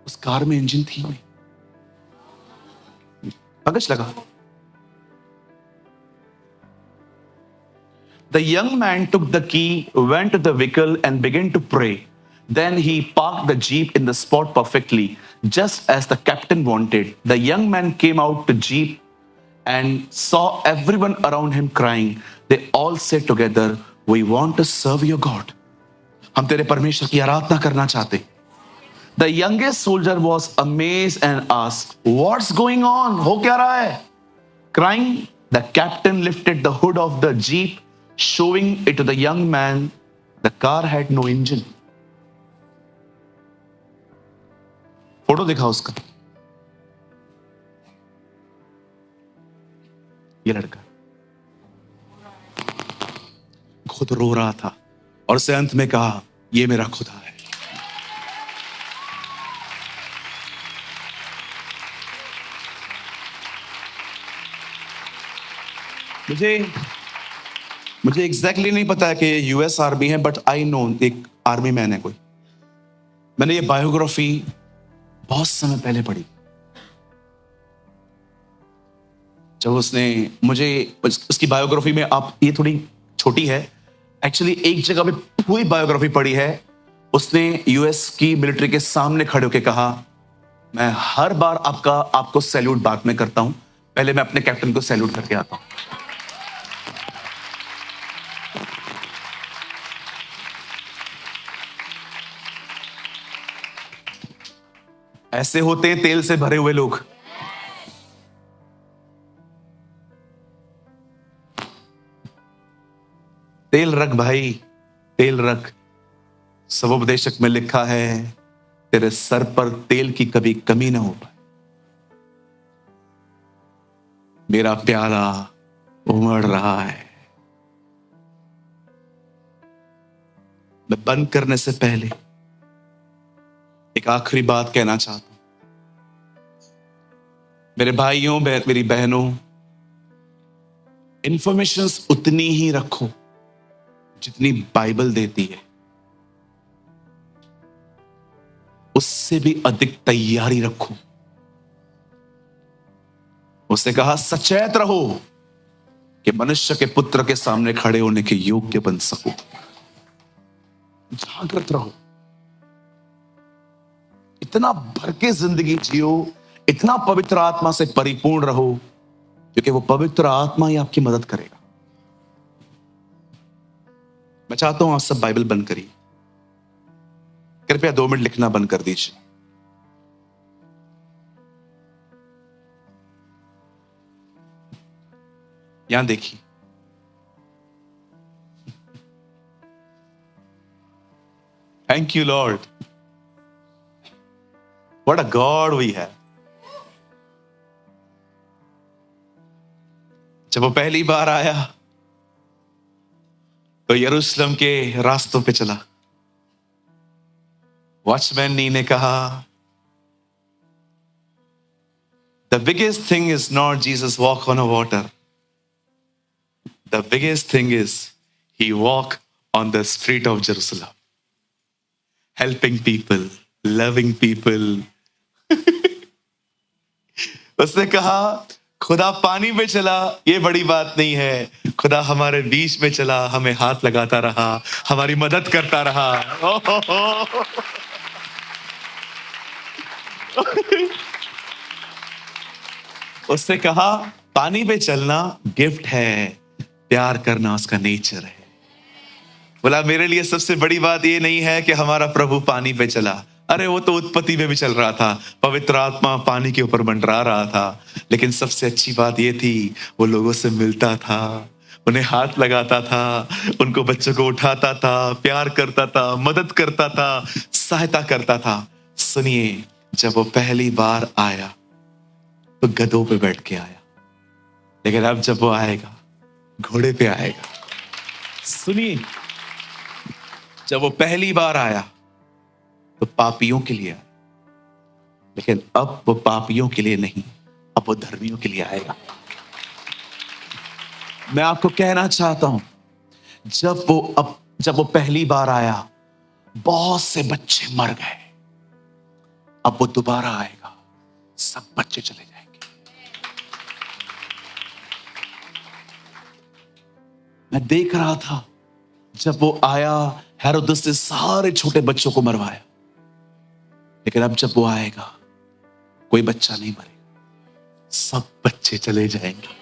उस कार में इंजन थी नहीं। पगच लगा। The young man took the key, went to the vehicle and began to pray. Then he parked the jeep in the spot perfectly, just as the captain wanted. The young man came out to jeep and saw everyone around him crying. They all said together, "We want to serve your God." हम तेरे परमेश्वर की आराधना करना चाहते। The youngest soldier was amazed and asked, "What's going on? हो क्या रहा है?" Crying, the captain lifted the hood of the jeep, showing it to the young man. The car had no engine. Photo दिखा उसका। ये लड़का खुद रो रहा था और उसे अंत में कहा, ये मेरा खुदा है। मुझे एग्जैक्टली नहीं पता है कि यूएस आर्मी है, बट आई नो एक आर्मी मैन है कोई। मैंने ये बायोग्राफी बहुत समय पहले पढ़ी। जब उसने मुझे उसकी बायोग्राफी में, आप ये थोड़ी छोटी है एक्चुअली, एक जगह पे पूरी बायोग्राफी पढ़ी है। उसने यूएस की मिलिट्री के सामने खड़े होकर कहा, मैं हर बार आपको सैल्यूट बाद में करता हूं, पहले मैं अपने कैप्टन को सैल्यूट करके आता हूं। ऐसे होते हैं तेल से भरे हुए लोग। तेल रख भाई, तेल रख। सबोपदेशक में लिखा है, तेरे सर पर तेल की कभी कमी ना हो पाए। मेरा प्याला उमड़ रहा है। मैं बंद करने से पहले एक आखिरी बात कहना चाहता हूं। मेरे भाइयों, मेरी बहनों, इंफॉर्मेशंस उतनी ही रखो जितनी बाइबल देती है, उससे भी अधिक तैयारी रखो। उसने कहा, सचेत रहो कि मनुष्य के पुत्र के सामने खड़े होने के योग्य बन सको। जागृत रहो, इतना भर के जिंदगी जियो, इतना पवित्र आत्मा से परिपूर्ण रहो, क्योंकि वो पवित्र आत्मा ही आपकी मदद करेगा। मैं चाहता हूं आप सब बाइबल बंद करिए। कृपया 2 मिनट लिखना बंद कर दीजिए। यहां देखिए, thank you Lord, what a God we have. जब वो पहली बार आया तो यरूशलेम के रास्तों पे चला। वॉचमैन नी ने कहा, the biggest thing is not Jesus walk on a water, the biggest thing is he walk on the street of Jerusalem, helping people, loving people. उसने कहा, खुदा पानी पे चला, ये बड़ी बात नहीं है, खुदा हमारे बीच में चला, हमें हाथ लगाता रहा, हमारी मदद करता रहा। उसने कहा, पानी पे चलना गिफ्ट है, प्यार करना उसका नेचर है। बोला, मेरे लिए सबसे बड़ी बात ये नहीं है कि हमारा प्रभु पानी पे चला, अरे वो तो उत्पत्ति में भी चल रहा था, पवित्र आत्मा पानी के ऊपर मंडरा रहा था। लेकिन सबसे अच्छी बात ये थी, वो लोगों से मिलता था, उन्हें हाथ लगाता था, उनको, बच्चों को उठाता था, प्यार करता था, मदद करता था, सहायता करता था। सुनिए, जब वो पहली बार आया तो गधों पे बैठ के आया, लेकिन अब जब वो आएगा घोड़े पे आएगा। सुनिए, जब वो पहली बार आया तो पापियों के लिए आया, लेकिन अब वो पापियों के लिए नहीं, अब वो धर्मियों के लिए आएगा। मैं आपको कहना चाहता हूं, जब वो पहली बार आया, बहुत से बच्चे मर गए। अब वो दोबारा आएगा, सब बच्चे चले जाएंगे। मैं देख रहा था, जब वो आया, हेरोदेस ने सारे छोटे बच्चों को मरवाया, लेकिन अब जब वो आएगा कोई बच्चा नहीं मरेगा, सब बच्चे चले जाएंगे।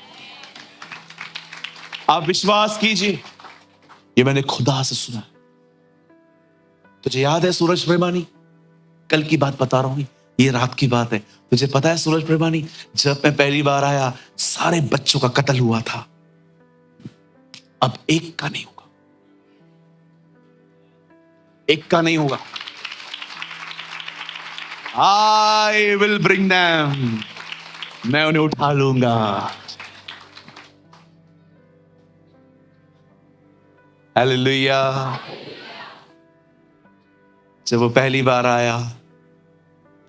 आप विश्वास कीजिए, ये मैंने खुदा से सुना। तुझे याद है सूरज प्रेमानी, कल की बात बता रहा हूं, ये रात की बात है। तुझे पता है सूरज प्रेमानी, जब मैं पहली बार आया सारे बच्चों का कत्ल हुआ था, अब एक का नहीं होगा, एक का नहीं होगा। I will bring them, मैं उन्हें उठा लूंगा। हालेलुया। जब वो पहली बार आया,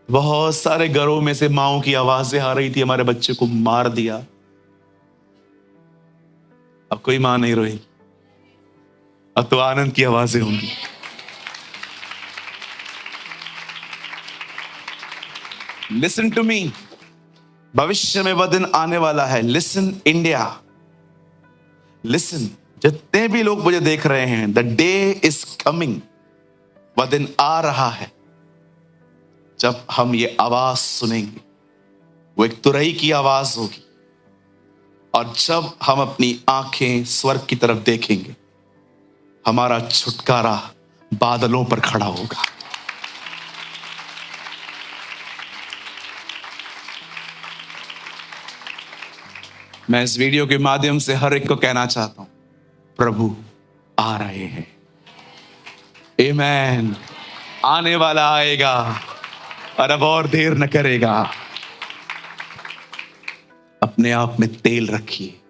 बहुत सारे घरों में से माओं की आवाजें आ रही थी, हमारे बच्चे को मार दिया। अब कोई मां नहीं रोई, अब तो आनंद की आवाजें होंगी। लिसन टू मी, भविष्य में वह दिन आने वाला है। लिसन इंडिया, लिसन, जितने भी लोग मुझे देख रहे हैं, द डे इज कमिंग, वह दिन आ रहा है जब हम ये आवाज सुनेंगे। वो एक तुरई की आवाज होगी, और जब हम अपनी आंखें स्वर्ग की तरफ देखेंगे, हमारा छुटकारा बादलों पर खड़ा होगा। मैं इस वीडियो के माध्यम से हर एक को कहना चाहता हूं, प्रभु आ रहे हैं। आमेन। आने वाला आएगा और अब और देर न करेगा। अपने आप में तेल रखिए,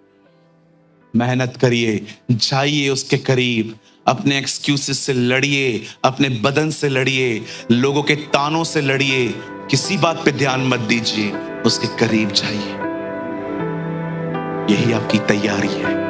मेहनत करिए, जाइए उसके करीब, अपने एक्सक्यूजेस से लड़िए, अपने बदन से लड़िए, लोगों के तानों से लड़िए, किसी बात पे ध्यान मत दीजिए, उसके करीब जाइए। यही आपकी तैयारी है।